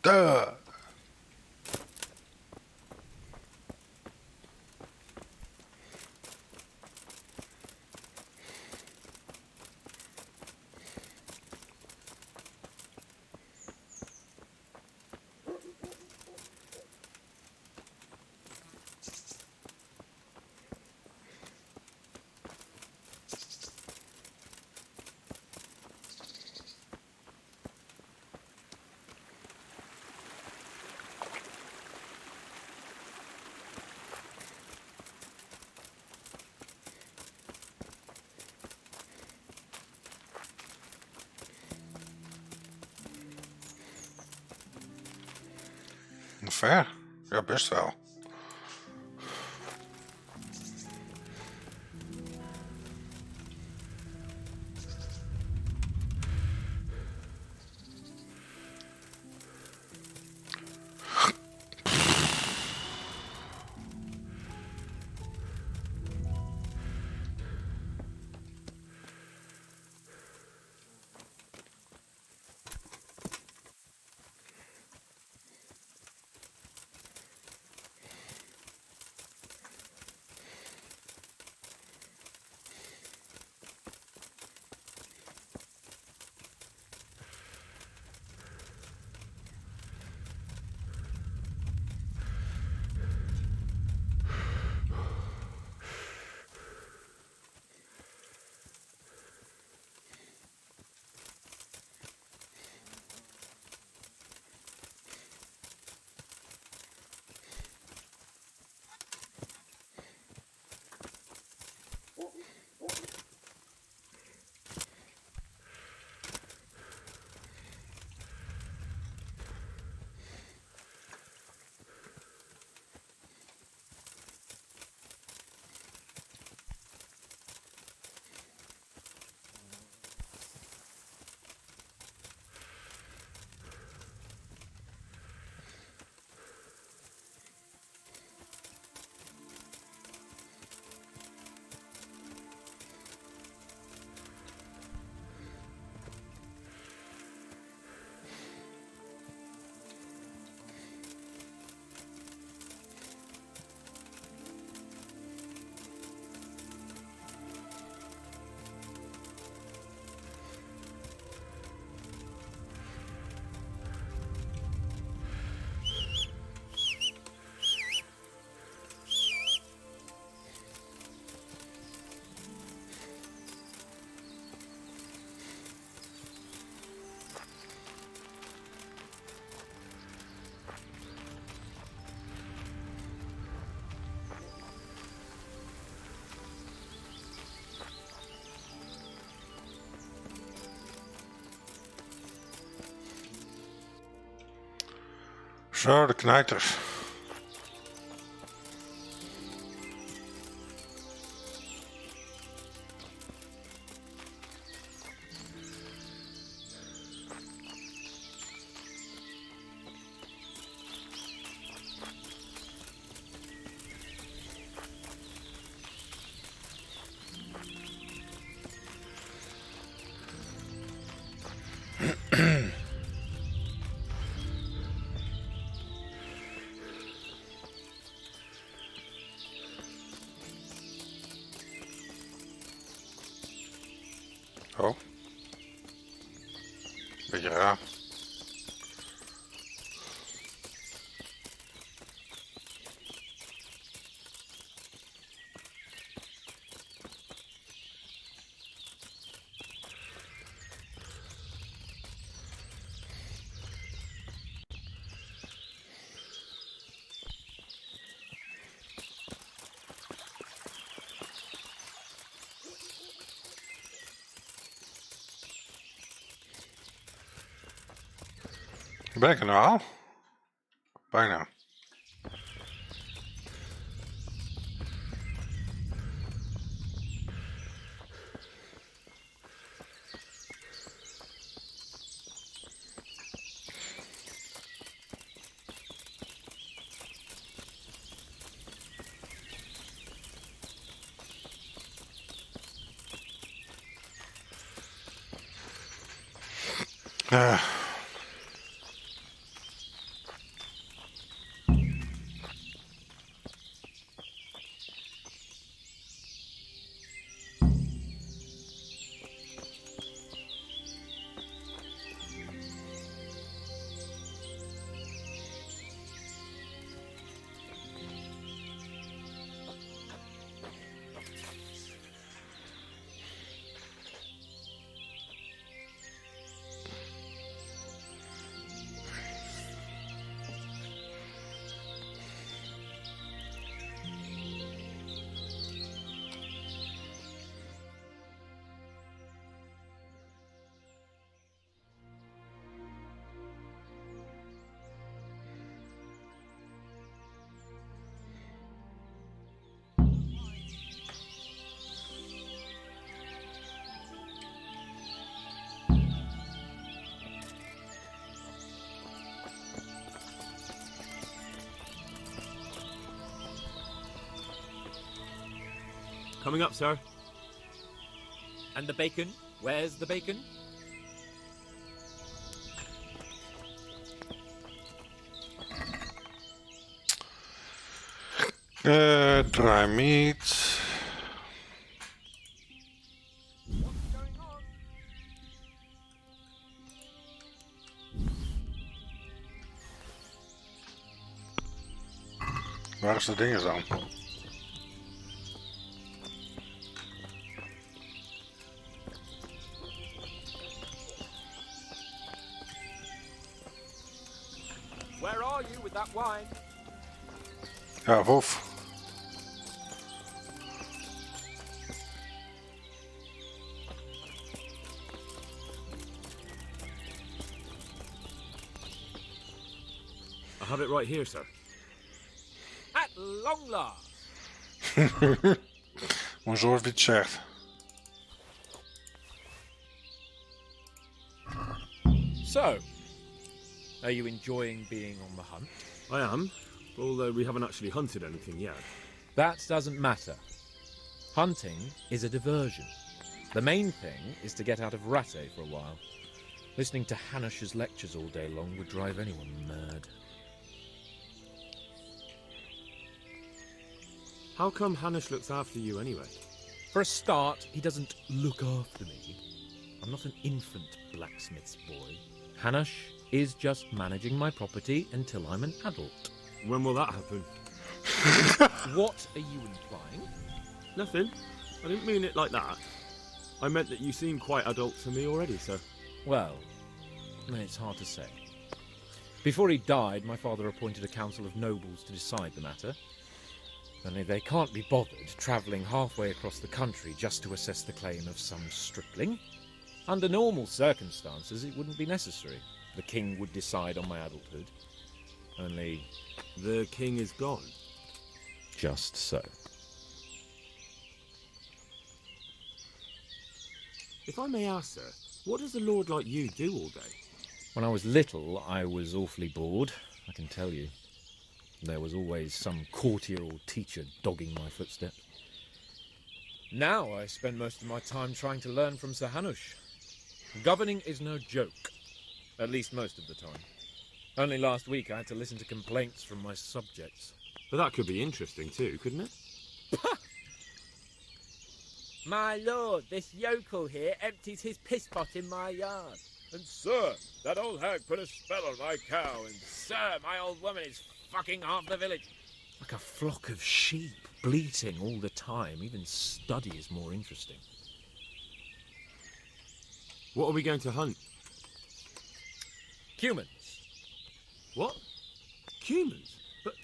Speaker 1: Duh. Ver? Ja, best wel. Zo, de knijters. Oh. Beetje raar. Ben ik er nou al? Bijna.
Speaker 3: Coming up, sir.
Speaker 13: And the bacon? Where's the bacon?
Speaker 1: Dry meat. Waar is de dingen dan?
Speaker 13: Where are you with that wine?
Speaker 1: Ja, Wolf.
Speaker 3: I have it right here, sir.
Speaker 13: At long last.
Speaker 1: Bonjour, wie het zegt.
Speaker 13: So, are you enjoying being on the hunt?
Speaker 3: I am, although we haven't actually hunted anything yet.
Speaker 13: That doesn't matter. Hunting is a diversion. The main thing is to get out of Rataje for a while. Listening to Hanush's lectures all day long would drive anyone mad.
Speaker 3: How come Hanush looks after you anyway?
Speaker 13: For a start, he doesn't look after me. I'm not an infant blacksmith's boy. Hanush is just managing my property until I'm an adult.
Speaker 3: When will that happen?
Speaker 13: What are you implying?
Speaker 3: Nothing. I didn't mean it like that. I meant that you seem quite adult to me already, sir.
Speaker 13: Well, it's hard to say. Before he died, my father appointed a council of nobles to decide the matter. Only they can't be bothered travelling halfway across the country just to assess the claim of some stripling. Under normal circumstances, it wouldn't be necessary. The king would decide on my adulthood. Only...
Speaker 3: The king is gone.
Speaker 13: Just so.
Speaker 3: If I may ask, sir, what does a lord like you do all day?
Speaker 13: When I was little, I was awfully bored, I can tell you. There was always some courtier or teacher dogging my footsteps. Now I spend most of my time trying to learn from Sir Hanush. Governing is no joke, at least most of the time. Only last week I had to listen to complaints from my subjects.
Speaker 3: But that could be interesting too, couldn't it?
Speaker 16: My lord, this yokel here empties his piss pot in my yard.
Speaker 17: And sir, that old hag put a spell on my cow, and
Speaker 16: Sir, my old woman is fucking half the village.
Speaker 13: Like a flock of sheep, bleating all the time. Even study is more interesting.
Speaker 3: What are we going to hunt?
Speaker 13: Humans.
Speaker 3: What? Humans? But...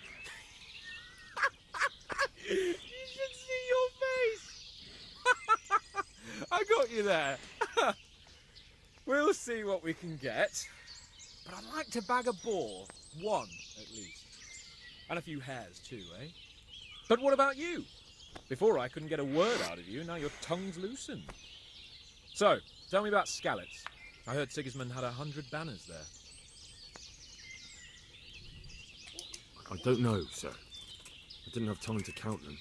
Speaker 16: You should see your face! I got you there. We'll see what we can get.
Speaker 18: but I'd like to bag a boar. One, at least. And a few hares, too, eh? But what about you? Before I couldn't get a word out of you, now your tongue's loosened. So, tell me about Skalitz. I heard Sigismund had 100 banners there.
Speaker 3: I don't know, sir. I didn't have time to count them.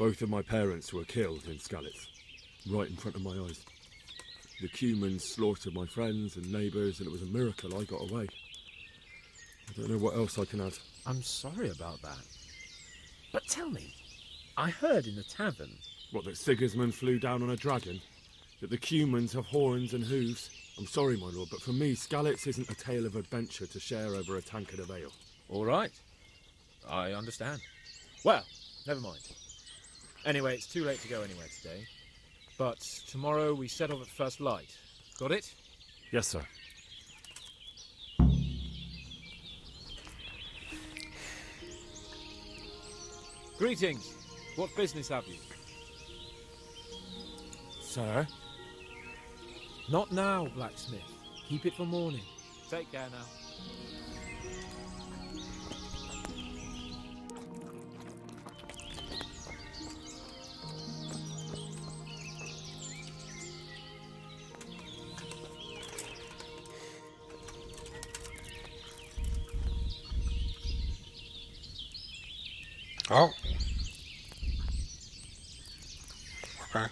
Speaker 3: Both of my parents were killed in Skalitz, right in front of my eyes. The Cumans slaughtered my friends and neighbours, and it was a miracle I got away. I don't know what else I can add.
Speaker 18: I'm sorry about that. But tell me, I heard in the tavern...
Speaker 3: What, that Sigismund flew down on a dragon? That the Cumans have horns and hooves? I'm sorry, my lord, but for me, Skalitz isn't a tale of adventure to share over a tankard of ale.
Speaker 18: All right. I understand. Well, never mind. Anyway, it's too late to go anywhere today. But tomorrow we set off at first light. Got it?
Speaker 3: Yes, sir.
Speaker 18: Greetings. What business have you?
Speaker 4: Sir?
Speaker 18: Not now, blacksmith. Keep it for morning. Take care now.
Speaker 1: Oh. Okay.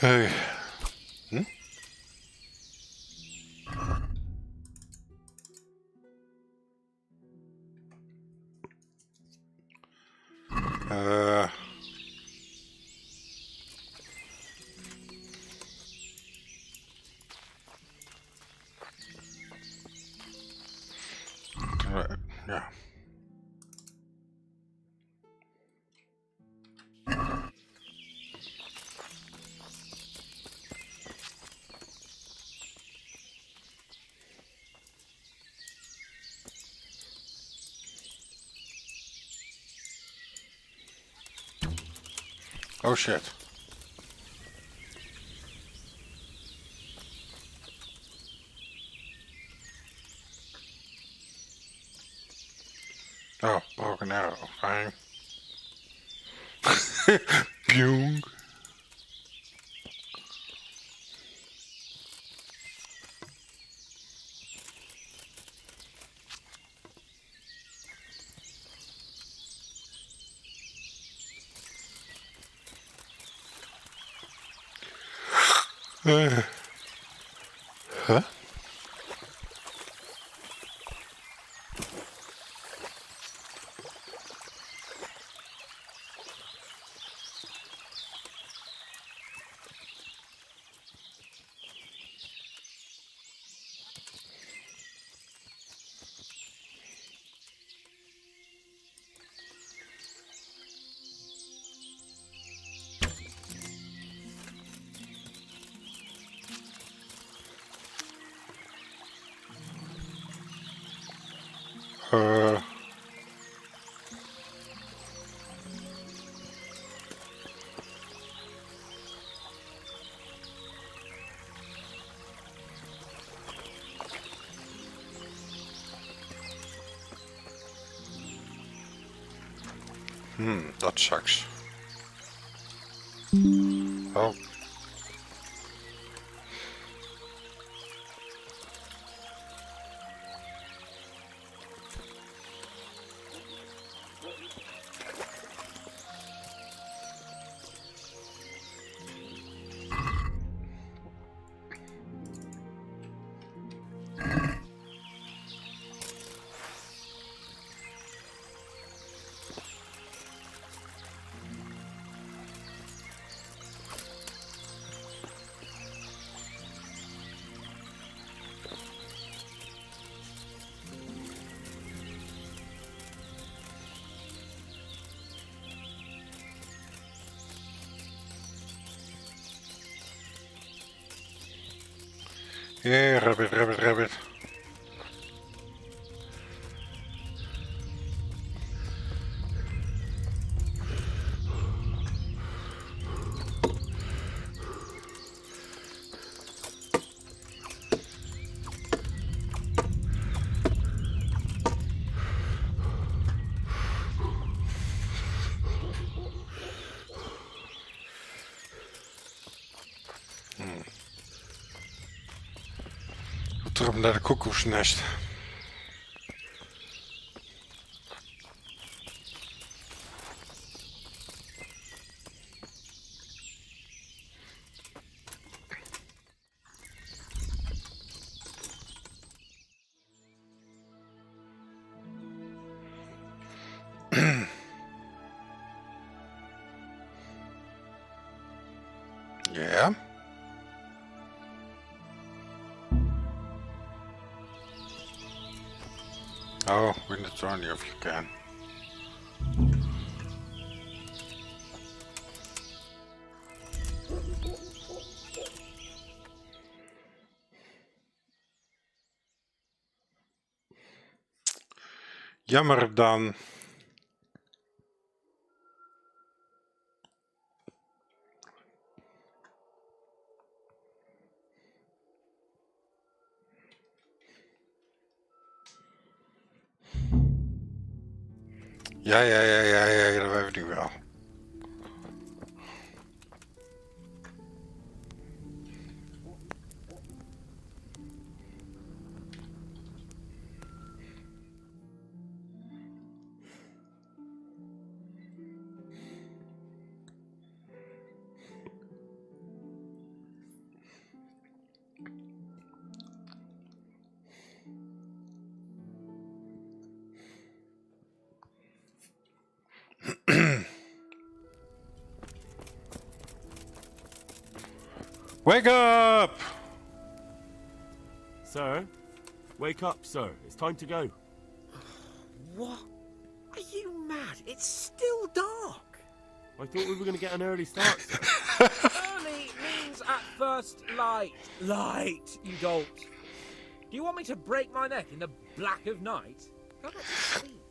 Speaker 1: Hey. Hmm? Yeah. Oh shit. Oh, broken arrow, fine. Byung. Huh? That sucks. Oh. Yeah, rabbit, rabbit, rabbit. Terug naar de koekoeksnest. Ja. Oh, win the tourney if you can. Jammer dan. Ja, dat weet ik nu wel. Wake up!
Speaker 3: Sir? Wake up, sir. It's time to go.
Speaker 11: What? Are you mad? It's still dark.
Speaker 3: I thought we were going to get an early start, sir.
Speaker 13: Early means at first light. Light, you dolt. Do you want me to break my neck in the black of night? Go back to sleep.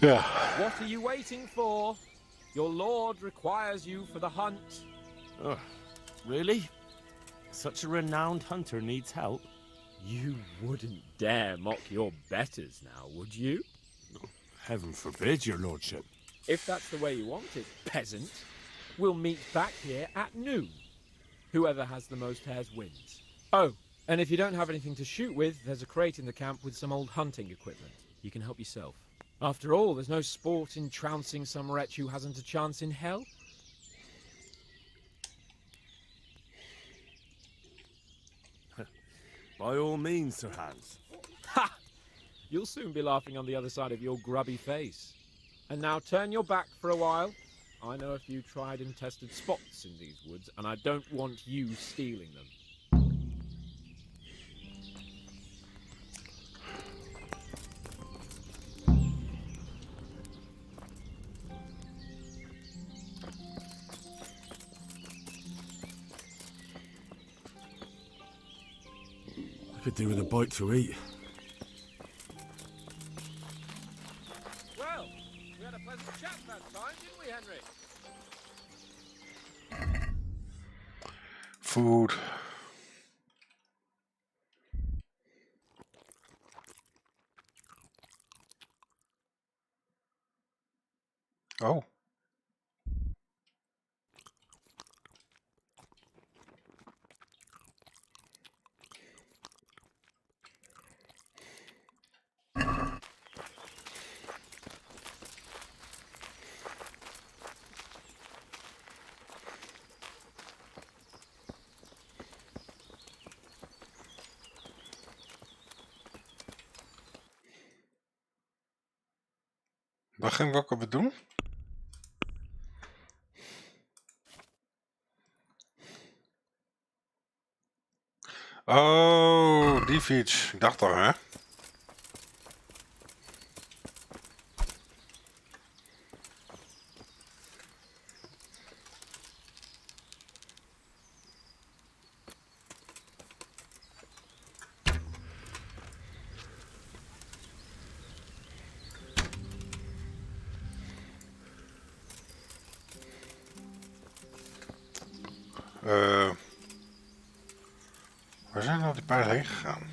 Speaker 1: Yeah.
Speaker 13: What are you waiting for? Your lord requires you for the hunt.
Speaker 3: Oh, really? Such a renowned hunter needs help?
Speaker 18: You wouldn't dare mock your betters now, would you?
Speaker 3: Heaven forbid, your lordship.
Speaker 18: If that's the way you want it, peasant, we'll meet back here at noon. Whoever has the most hares wins. Oh, and if you don't have anything to shoot with, there's a crate in the camp with some old hunting equipment. You can help yourself. After all, there's no sport in trouncing some wretch who hasn't a chance in hell.
Speaker 3: By all means, Sir Hans.
Speaker 18: Ha! You'll soon be laughing on the other side of your grubby face. And now turn your back for a while. I know a few tried and tested spots in these woods, and I don't want you stealing them.
Speaker 3: Could do with a bite to eat.
Speaker 13: Well, we had a pleasant chat that time, didn't we,
Speaker 18: Henry.
Speaker 1: Food. Oh. Wat ging ik ook doen? Oh, die fiets. Ik dacht al, hè? Waar zijn nou die paarden heen gegaan?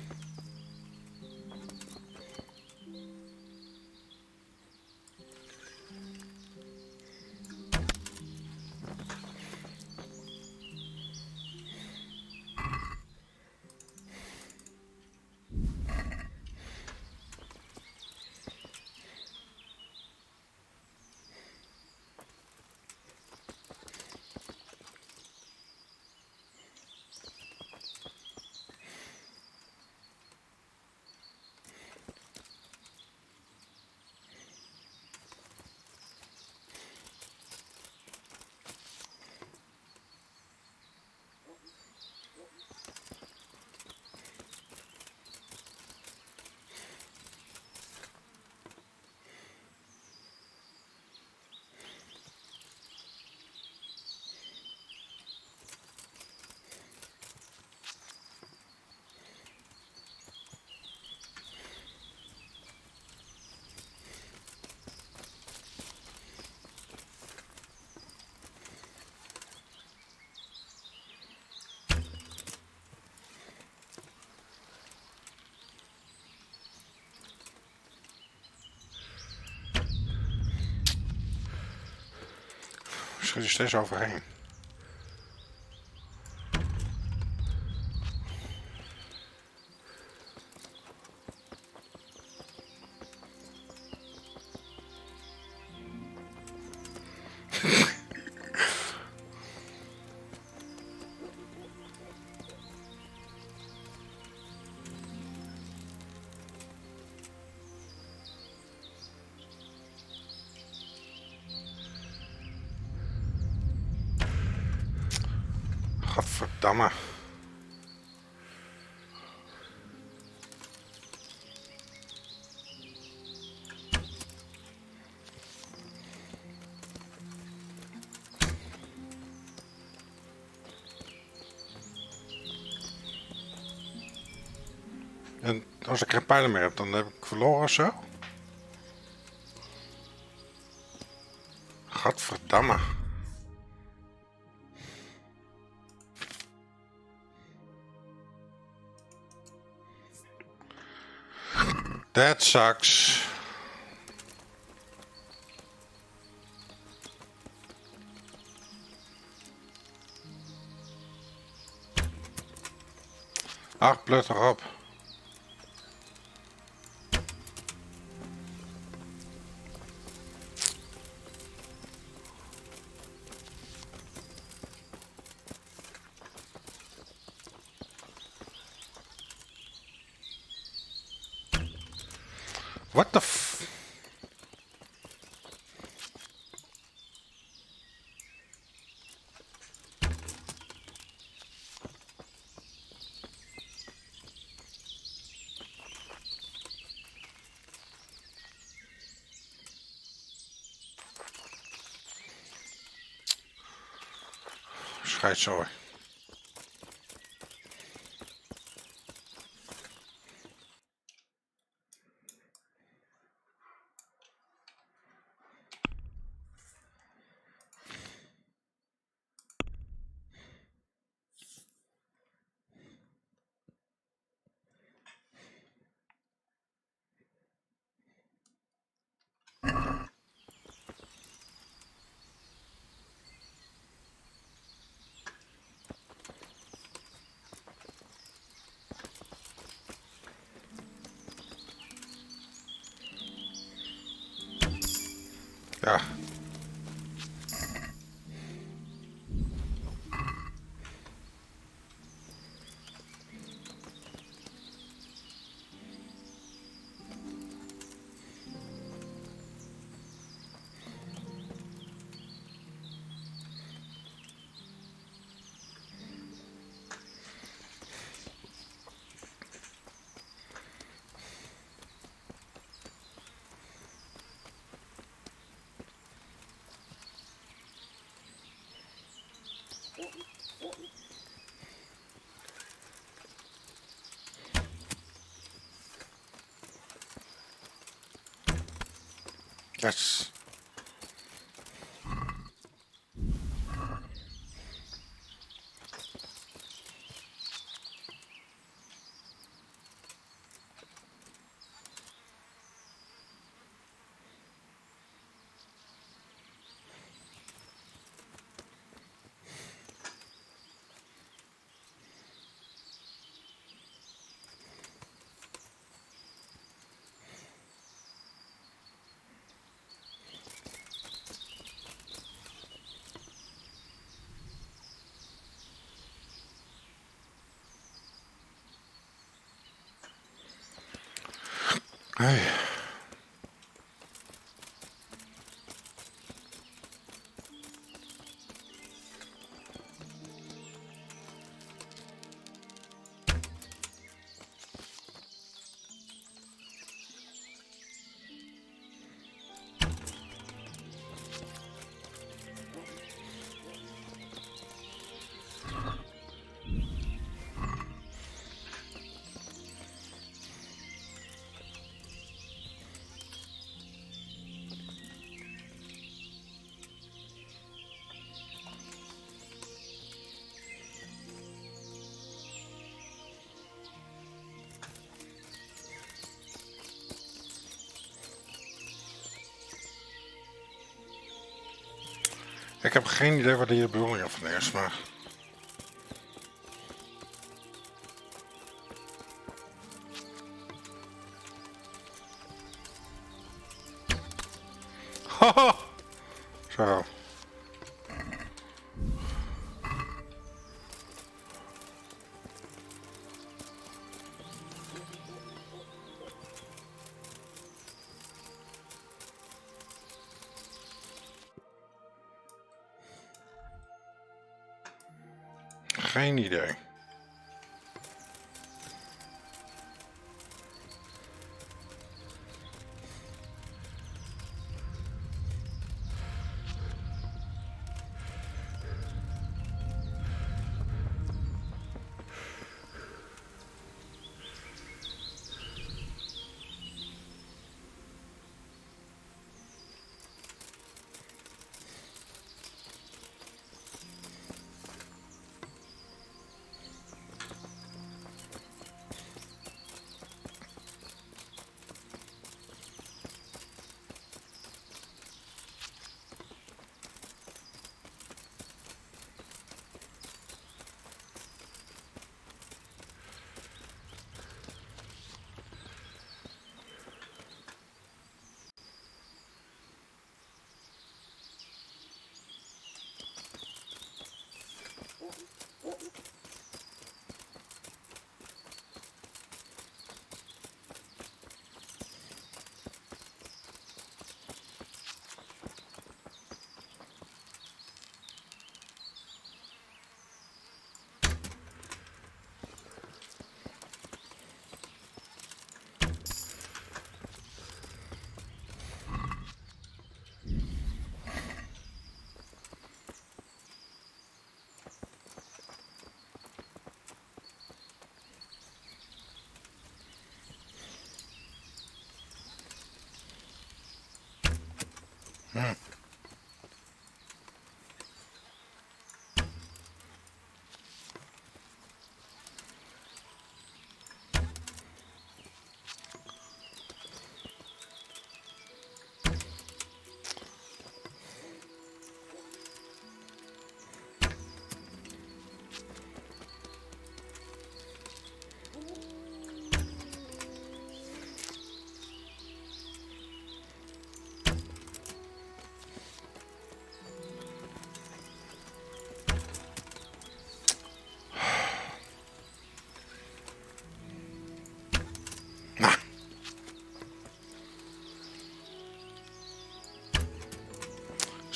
Speaker 1: Schiet er steeds overheen. Gadverdamme. En als ik geen pijlen meer heb, dan heb ik verloren of zo? Gadverdamme. That sucks. Ach, blut erop. What the f... Scheidzooi. Ja. Yes. Hey. Ik heb geen idee wat hier de bedoeling van is, maar... Haha! Zo. Geen idee.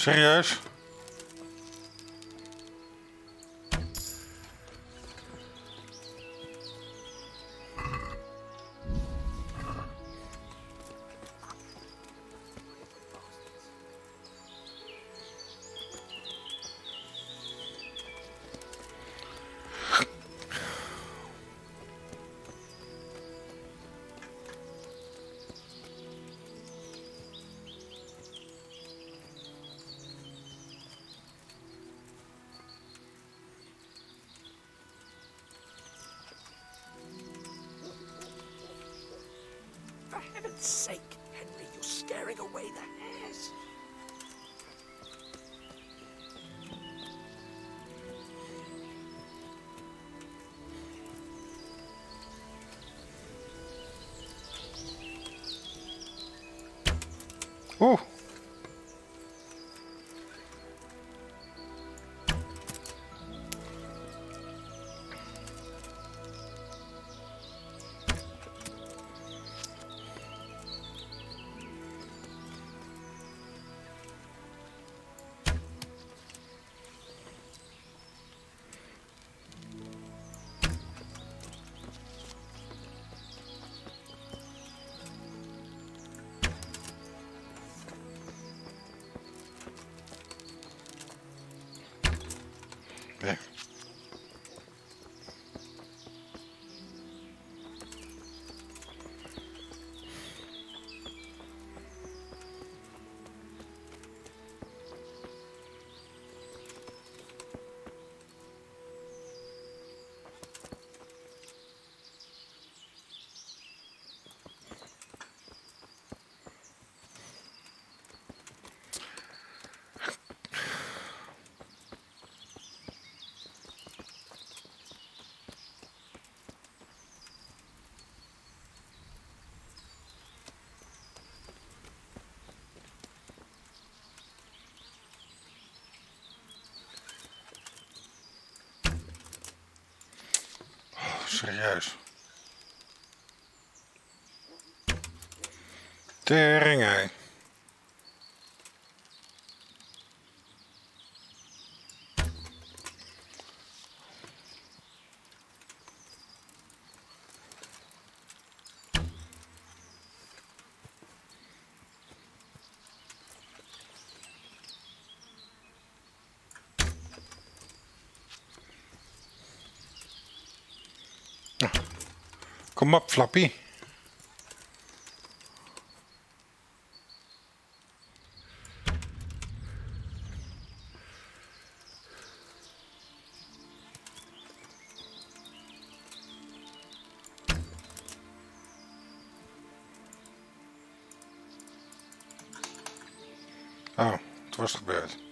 Speaker 1: Serieus?
Speaker 11: For heaven's sake, Henry, you're scaring away the hares.
Speaker 1: Oeh. Ja. Serieus. Tering, hé. Kom op, Flappy. Oh, het was gebeurd.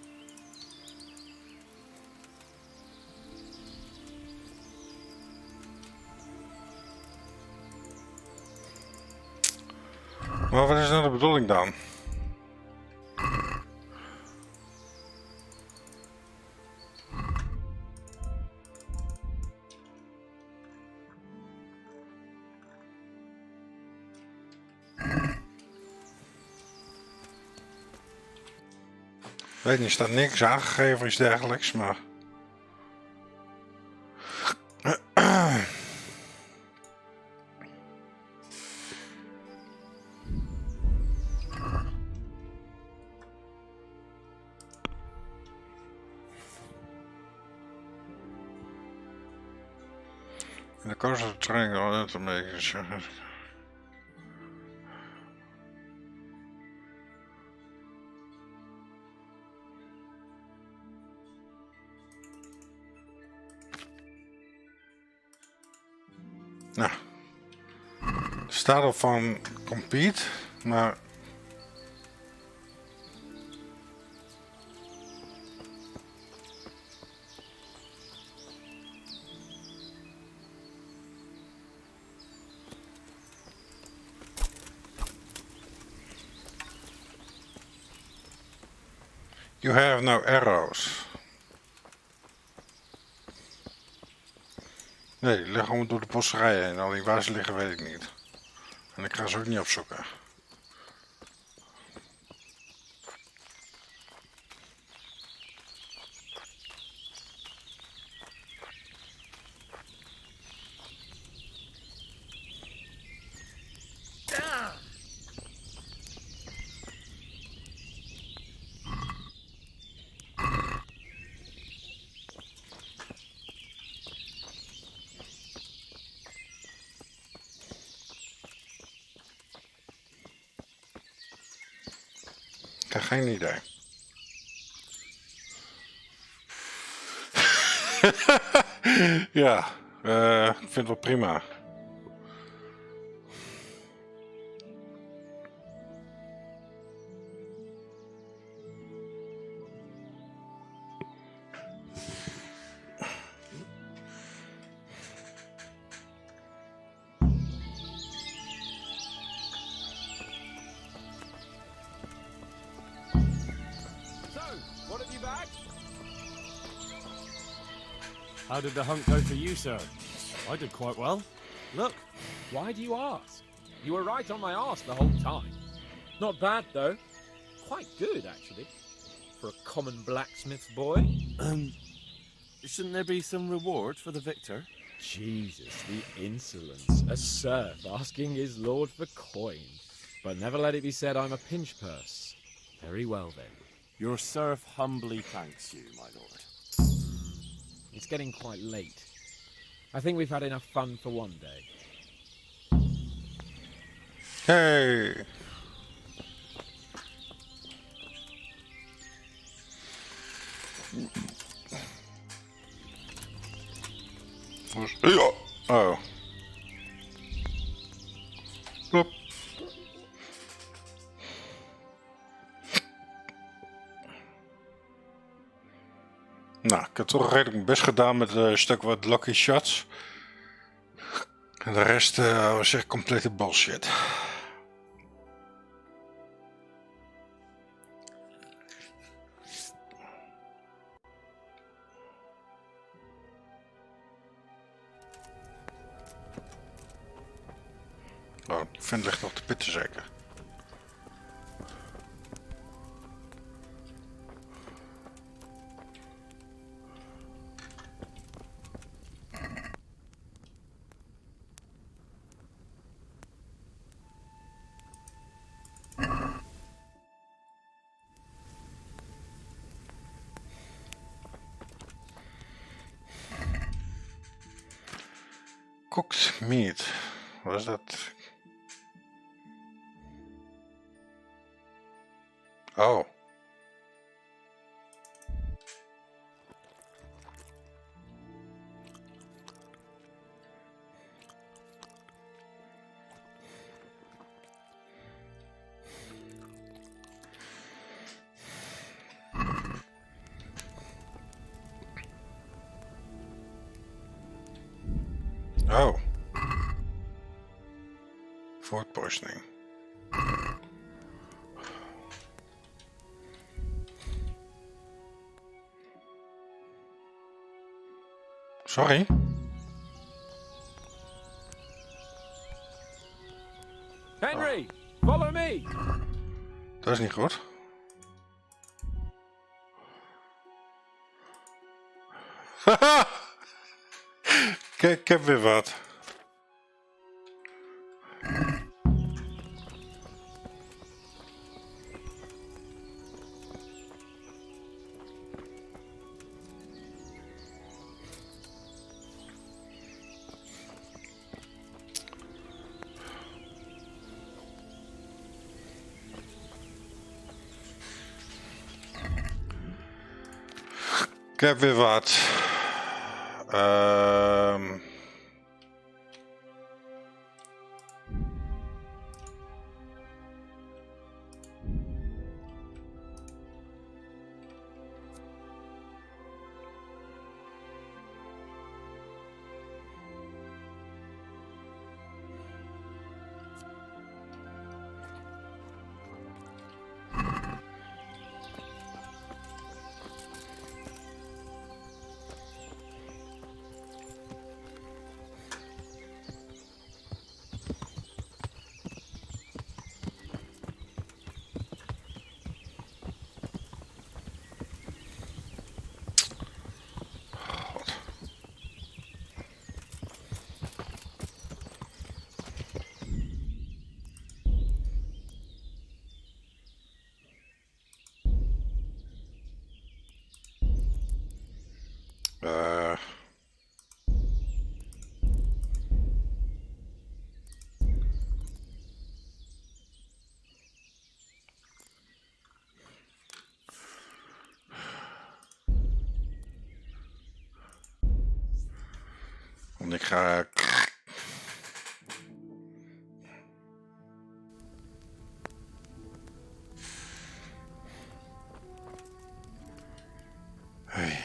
Speaker 1: Maar wat is nou de bedoeling dan? Weet niet, er staat niks aangegeven of iets dergelijks, maar... In the course of the training, I wanted to make sure. Nou, er staat op van compete, maar you have no arrows. Nee, die liggen gewoon door de bosserij heen. Alleen waar ze liggen weet ik niet. En ik ga ze ook niet opzoeken. Geen idee. Ja, ik vind het wel prima.
Speaker 18: What have you back?
Speaker 4: How did the hunt go for you, sir? I did quite well. Look.
Speaker 18: Why do you ask? You were right on my arse the whole time. Not bad, though. Quite good, actually. For a common blacksmith's boy.
Speaker 4: Shouldn't there be some reward for the victor?
Speaker 18: Jesus, the insolence. A serf asking his lord for coin. But never let it be said I'm a pinch purse. Very well, then.
Speaker 4: Your serf humbly thanks you, my lord.
Speaker 18: It's getting quite late. I think we've had enough fun for one day.
Speaker 1: Hey! Ja! Oh. Plop. Nou, ik heb toch redelijk mijn best gedaan met een stuk wat lucky shots. En de rest was echt complete bullshit. Oh, die vent ligt nog te pitten zeker. Cooked meat. Wat is dat? Oh. Oh. Food poisoning. Sorry.
Speaker 18: Henry, follow me.
Speaker 1: Dat is niet goed. Haha! Kijk, ik heb weer wat. Ik heb weer wat. Want ik ga... Hey.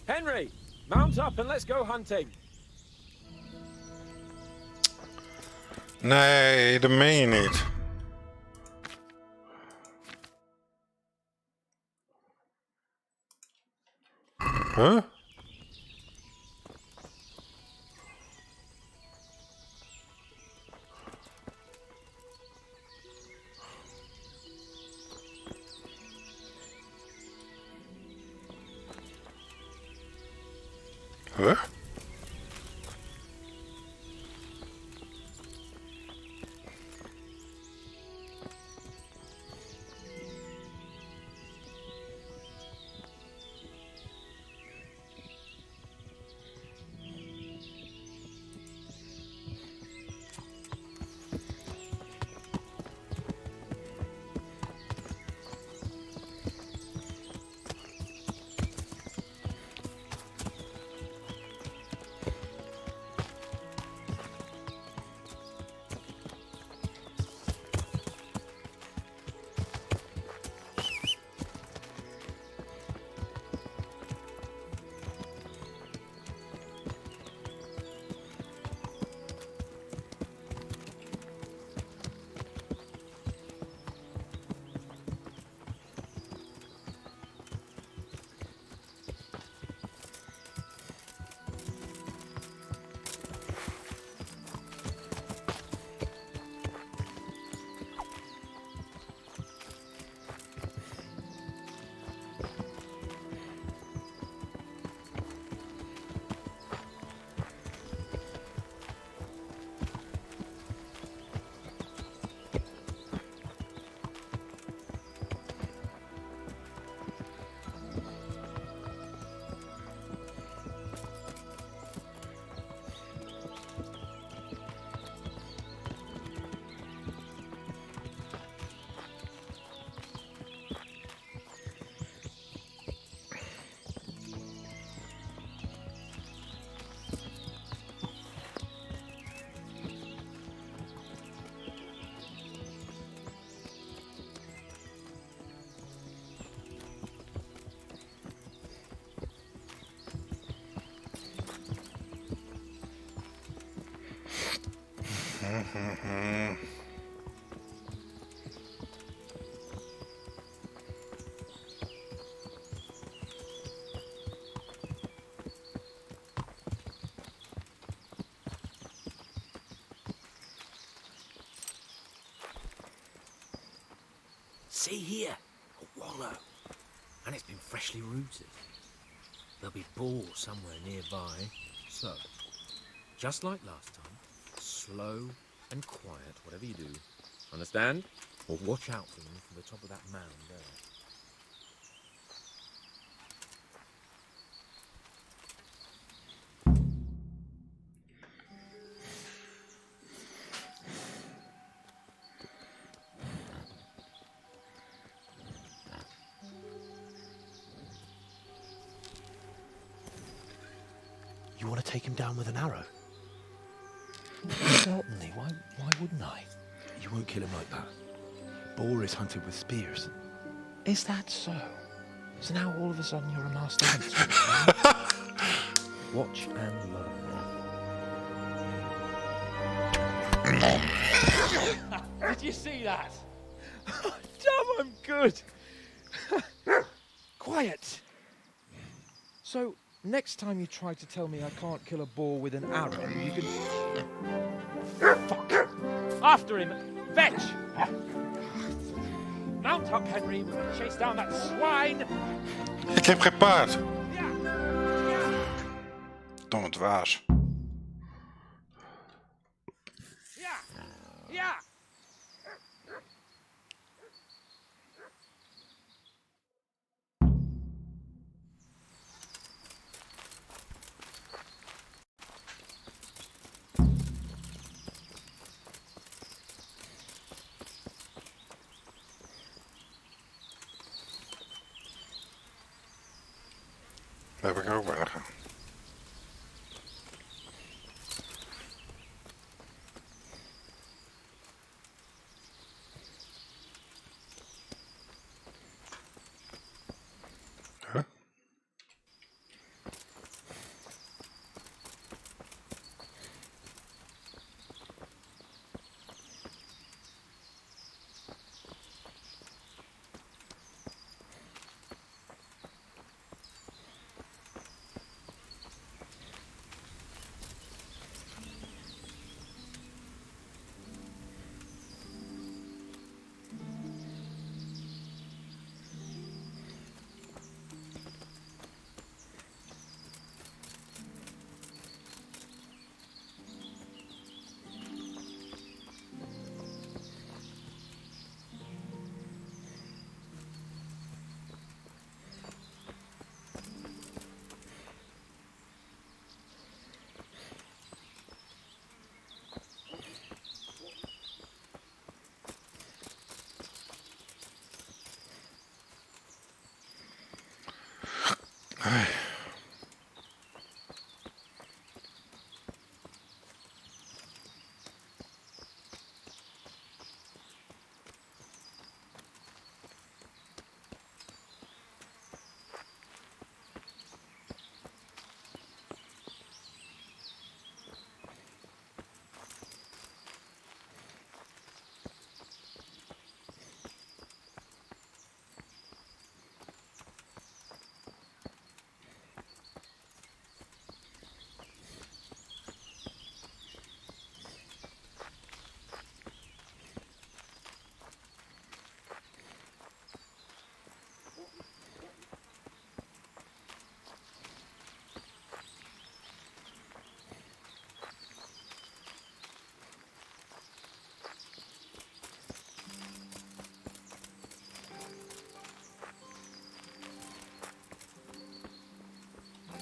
Speaker 18: Henry, mount up and let's go hunting.
Speaker 1: Nee, dat meen je niet. Huh? Huh?
Speaker 14: See here, a wallow. And it's been freshly rooted. There'll be boar somewhere nearby. So, just like last time, slow and quiet, whatever you do. Understand? Or watch out for them from the top of that mound there.
Speaker 8: You want to take him down with an arrow? Certainly. Why wouldn't I? You won't kill him like that. Boar is hunted with spears. Is that so? So now all of a sudden you're a master huntsman. Watch and learn. Did you see that? Damn, I'm good. Quiet. So, next time you try to tell me I can't kill a boar with an arrow, you can... Fuck! After him! Fetch!
Speaker 13: Mount up, Henry. We're going to chase down that swine.
Speaker 1: Ik heb geen paard. Domme dwaas.
Speaker 13: Ja.
Speaker 1: Daar heb ik ook bij gaan.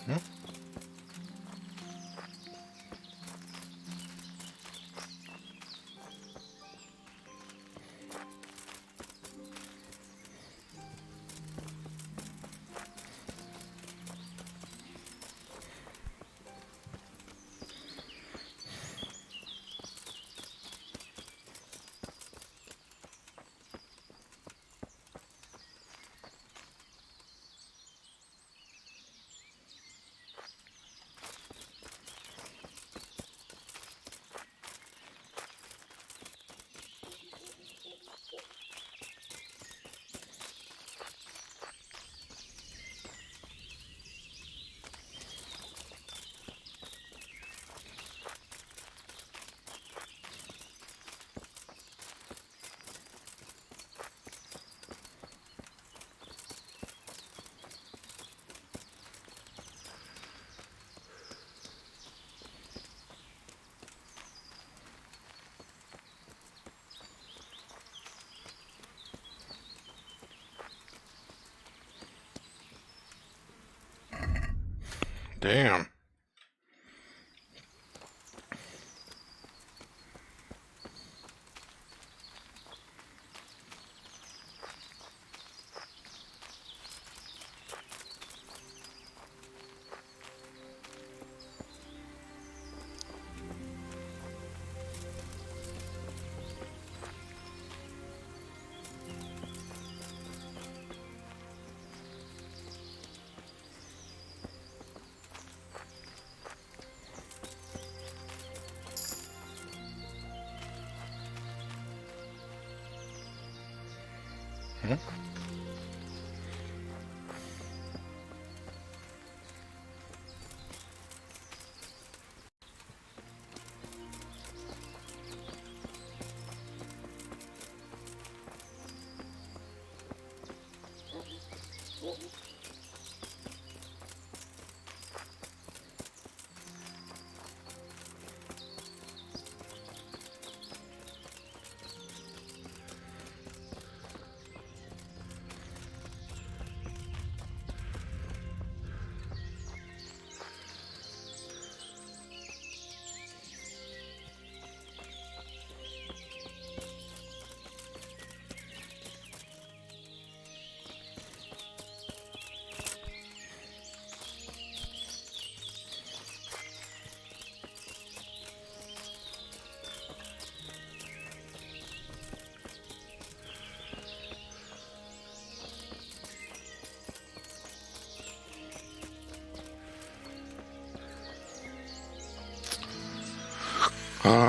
Speaker 1: Huh? Damn.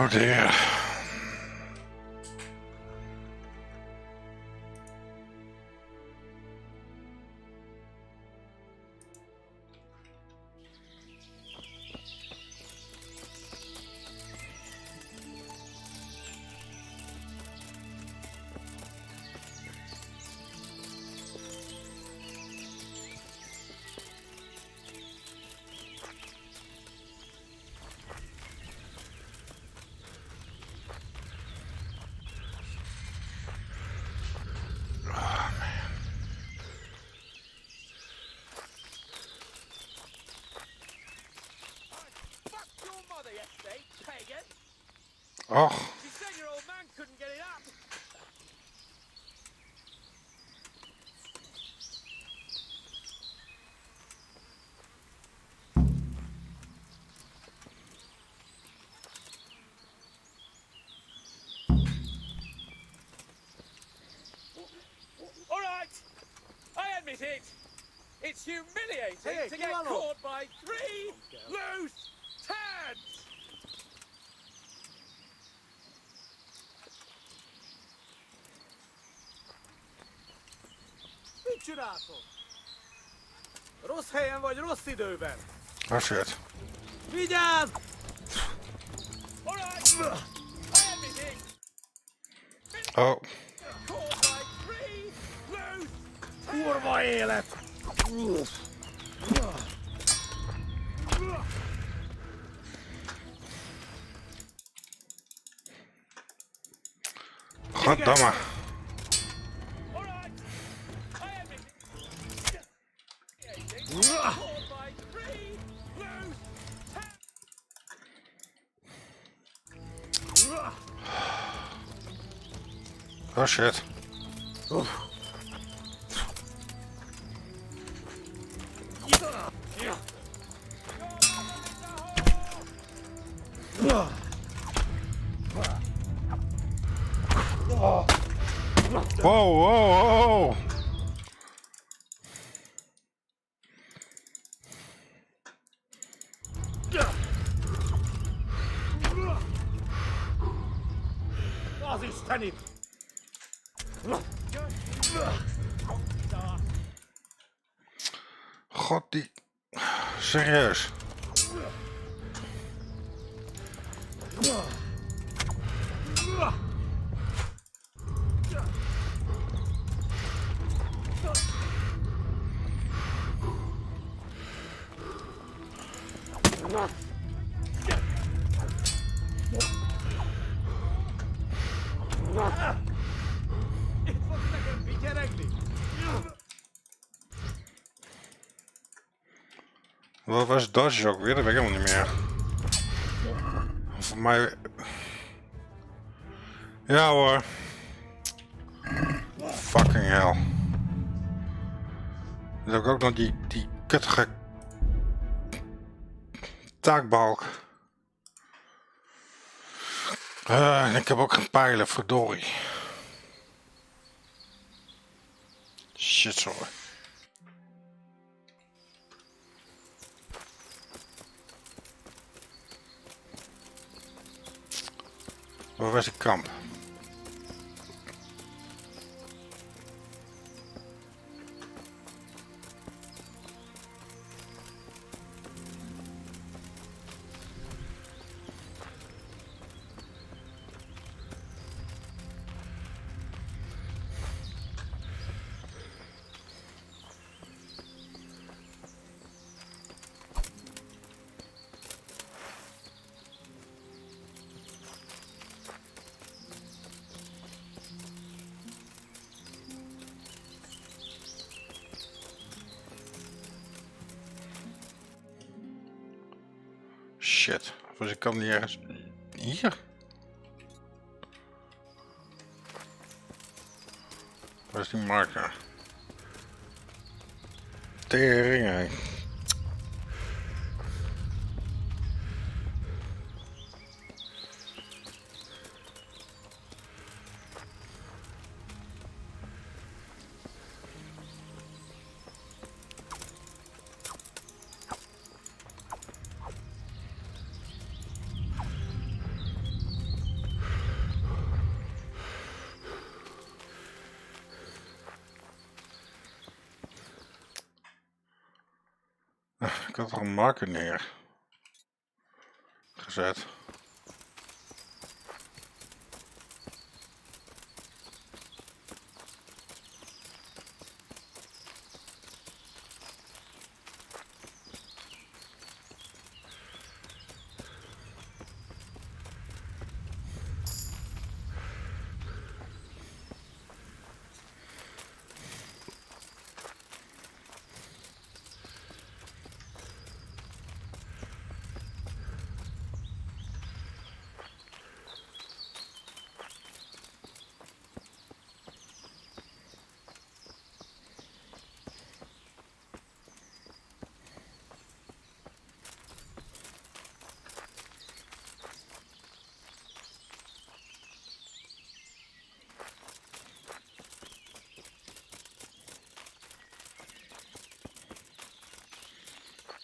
Speaker 1: dames en heren. Och.
Speaker 11: She said your old man couldn't get it up. All right, I admit it. It's humiliating to get caught by 3 loose tads.
Speaker 19: Mit csináltok? Rossz helyen vagy rossz időben?
Speaker 1: Oh shit.
Speaker 19: Vigyázz!
Speaker 1: Oh.
Speaker 19: Kurva élet!
Speaker 1: Goddamme. Oh shit. Whoa, whoa, whoa!
Speaker 19: Az Istenim!
Speaker 1: God, die... Serieus. Wat was dodge ook weer? Dat weet ik helemaal niet meer. Voor mij... Ja hoor. Fucking hell. Dan heb ik ook nog die kuttige taakbalk. En ik heb ook geen pijlen, verdorie. Shit hoor. Waar was het kamp? Shit, dus ik kan niet ergens... Hier? Waar is die marker? Tering. had er een marker neer gezet.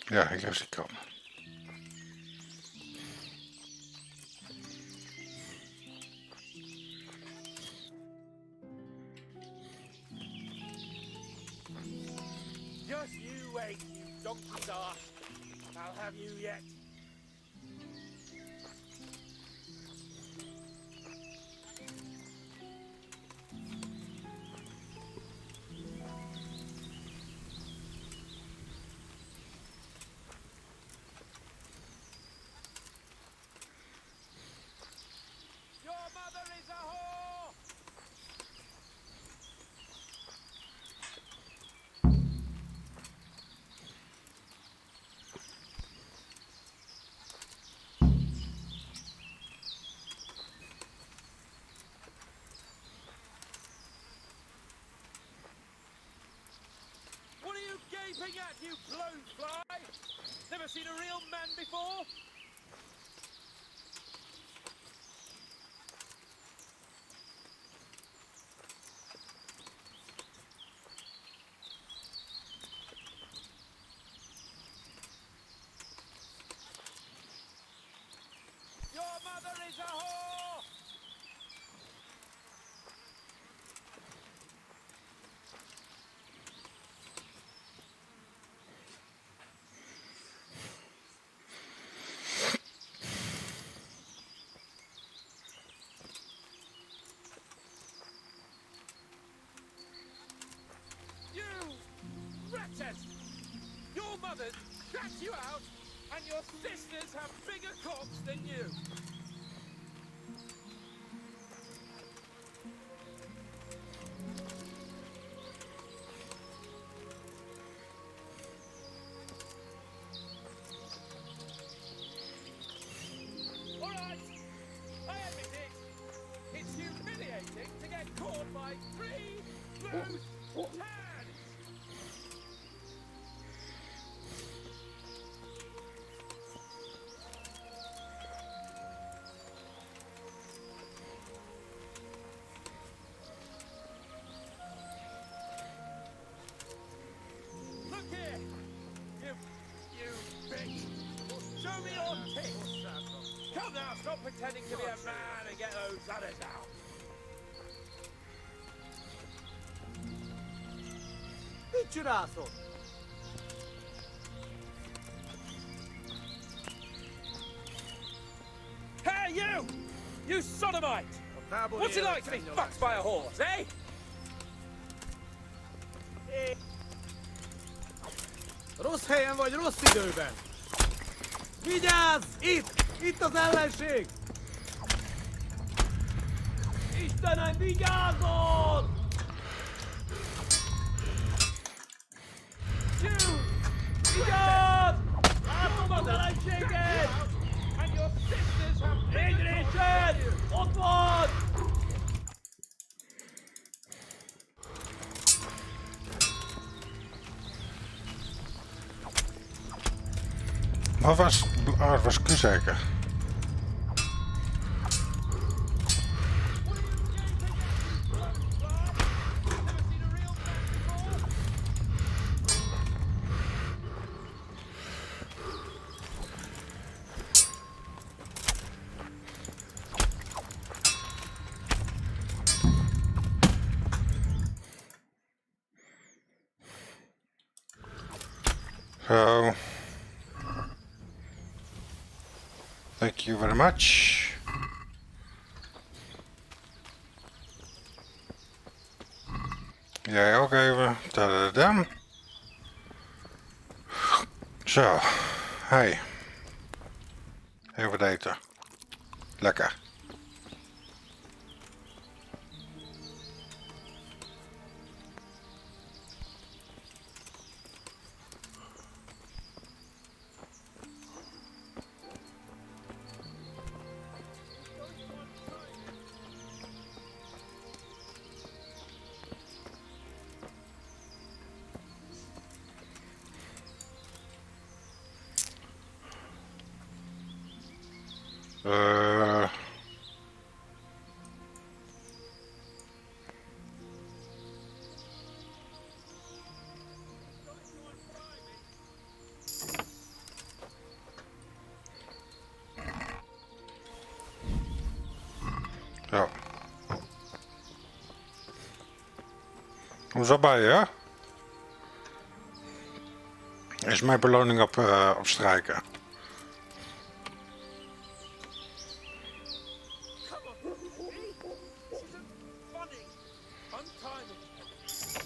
Speaker 1: Ja, ik lees die krant.
Speaker 11: Just you wait, you donkey's arse. I'll have you yet. Gaping at you, blowfly! Never seen a real man before? Your mother is a whore! Your mother shut you out, and your sisters have bigger cocks than you. All right, I admit it. It's humiliating to get caught by 3 blue tags. Stop pretending to be a man and get those others out.
Speaker 19: Piccirato!
Speaker 11: Hey, you! You sodomite! What's it like to be fucked by a horse, eh?
Speaker 19: Rossz helyen vagy, rossz időben! Vigyázz! Itt! Itt az ellenség! Istenem, vigyázzon! Vigyázz! Látom az ellenséget! Végrésen! Ott van!
Speaker 1: Wat was Q zeker? Zo. Thank you very much. Jij ook even. Tadadam. Zo. Hey. Even wat eten. Lekker. Zo. Kom zo bij je. Is mijn beloning op strijken.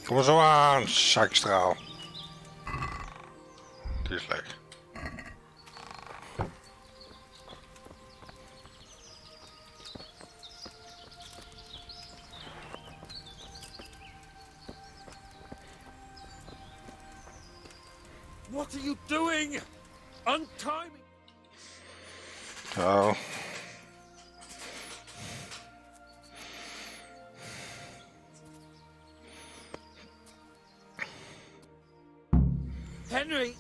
Speaker 1: Kom er zo aan, zeikstraal. Die is leeg.
Speaker 11: What are you doing? Untie me!
Speaker 1: Zo.
Speaker 11: Henry!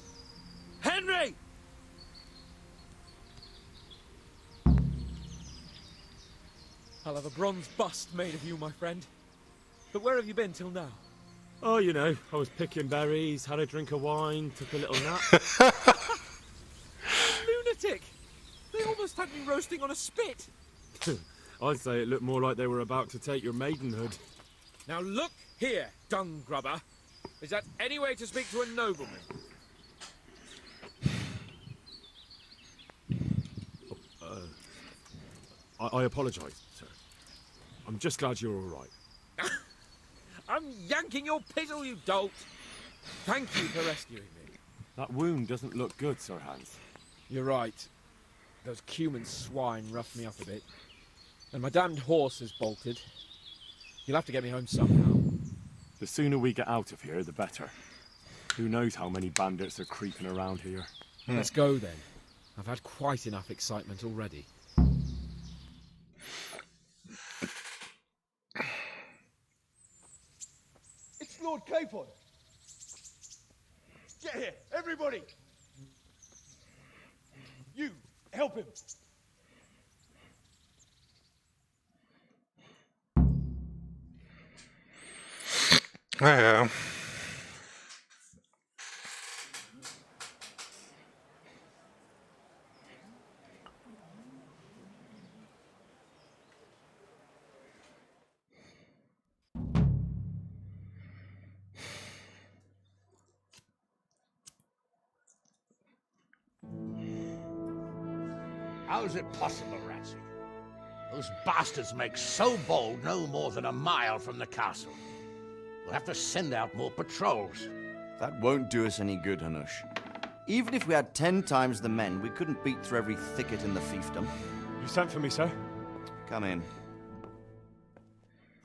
Speaker 11: Henry!
Speaker 18: I'll have a bronze bust made of you, my friend. But where have you been till now?
Speaker 4: Oh, you know, I was picking berries, had a drink of wine, took a little nap.
Speaker 18: Lunatic! They almost had me roasting on a spit.
Speaker 4: I'd say it looked more like they were about to take your maidenhood.
Speaker 18: Now look here, dung grubber. Is that any way to speak to a nobleman?
Speaker 4: I apologise, sir. I'm just glad you're all right.
Speaker 18: I'm yanking your pizzle, you dolt! Thank you for rescuing me.
Speaker 4: That wound doesn't look good, Sir Hans.
Speaker 18: You're right. Those cumin swine roughed me up a bit. And my damned horse has bolted. You'll have to get me home somehow.
Speaker 4: The sooner we get out of here, the better. Who knows how many bandits are creeping around here.
Speaker 18: Let's go then. I've had quite enough excitement already.
Speaker 19: It's Lord Capon! Get here, everybody! You, help him!
Speaker 1: Ja.
Speaker 8: How is it possible, Rataje? Those bastards make so bold no more than a mile from the castle. We'll have to send out more patrols.
Speaker 20: That won't do us any good, Hanush. Even if we had 10 times the men, we couldn't beat through every thicket in the fiefdom.
Speaker 4: You sent for me, sir?
Speaker 20: Come in.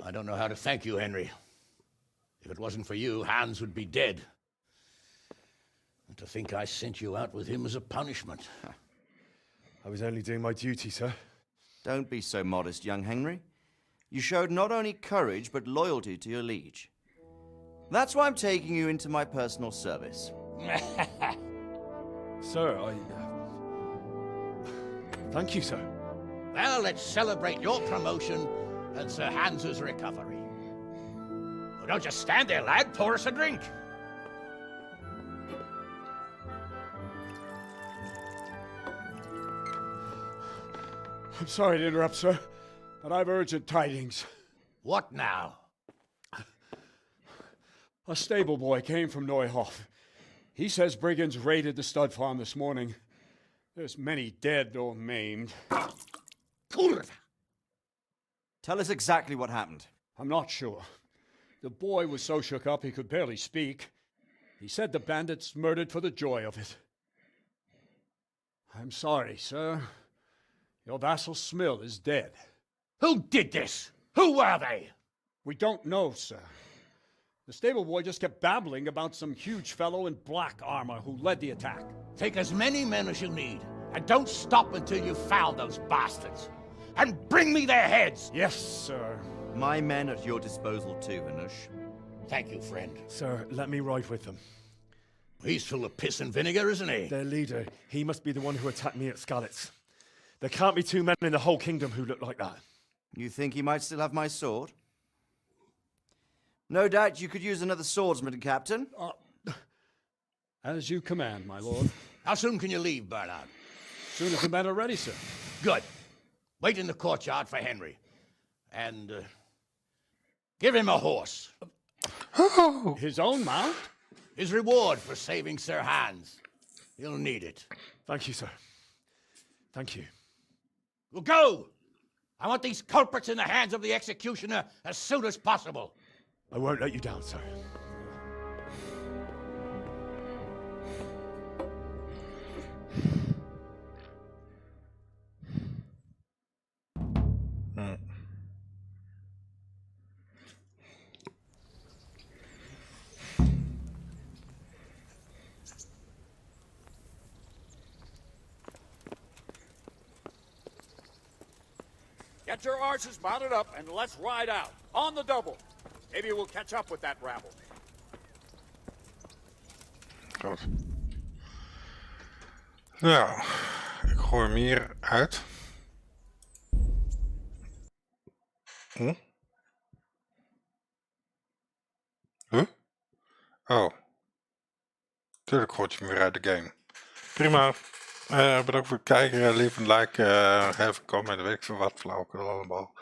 Speaker 8: I don't know how to thank you, Henry. If it wasn't for you, Hans would be dead. And to think I sent you out with him as a punishment.
Speaker 4: I was only doing my duty, sir.
Speaker 20: Don't be so modest, young Henry. You showed not only courage, but loyalty to your liege. That's why I'm taking you into my personal service.
Speaker 4: Sir, Thank you, sir.
Speaker 8: Well, let's celebrate your promotion and Sir Hans's recovery. Well, don't just stand there, lad. Pour us a drink.
Speaker 19: I'm sorry to interrupt, sir, but I've urgent tidings.
Speaker 8: What now?
Speaker 19: A stable boy came from Neuhof. He says brigands raided the stud farm this morning.
Speaker 21: There's many dead or maimed.
Speaker 8: Kurva!
Speaker 20: Tell us exactly what happened.
Speaker 21: I'm not sure. The boy was so shook up he could barely speak. He said the bandits murdered for the joy of it. I'm sorry, sir. Your vassal Smil is dead.
Speaker 8: Who did this? Who were they?
Speaker 21: We don't know, sir. The stable boy just kept babbling about some huge fellow in black armor who led the attack.
Speaker 8: Take as many men as you need, and don't stop until you've found those bastards. And bring me their heads!
Speaker 21: Yes, sir.
Speaker 20: My men at your disposal too, Hanush.
Speaker 8: Thank you, friend.
Speaker 4: Sir, let me ride with them.
Speaker 8: He's full of piss and vinegar, isn't he?
Speaker 4: Their leader, he must be the one who attacked me at Skalitz. There can't be two men in the whole kingdom who look like that.
Speaker 20: You think he might still have my sword? No doubt you could use another swordsman, Captain.
Speaker 21: As you command, my lord.
Speaker 8: How soon can you leave, Bernard?
Speaker 21: Soon as the men are ready, sir.
Speaker 8: Good. Wait in the courtyard for Henry. And, give him a horse.
Speaker 21: His own mount?
Speaker 8: His reward for saving Sir Hans. He'll need it.
Speaker 4: Thank you, sir. Thank you.
Speaker 8: Well, go! I want these culprits in the hands of the executioner as soon as possible.
Speaker 4: I won't let you down, sir.
Speaker 17: Get your horses mounted up and let's ride out. On the double. Maybe we'll catch up with that rabble.
Speaker 1: Goed. Nou, ik gooi hem hier uit. Huh? Oh. Tuurlijk gooit je hem weer uit de game. Prima. Bedankt voor het kijken. Leave een like, have een comment, weet ik veel wat, flauwekul allemaal.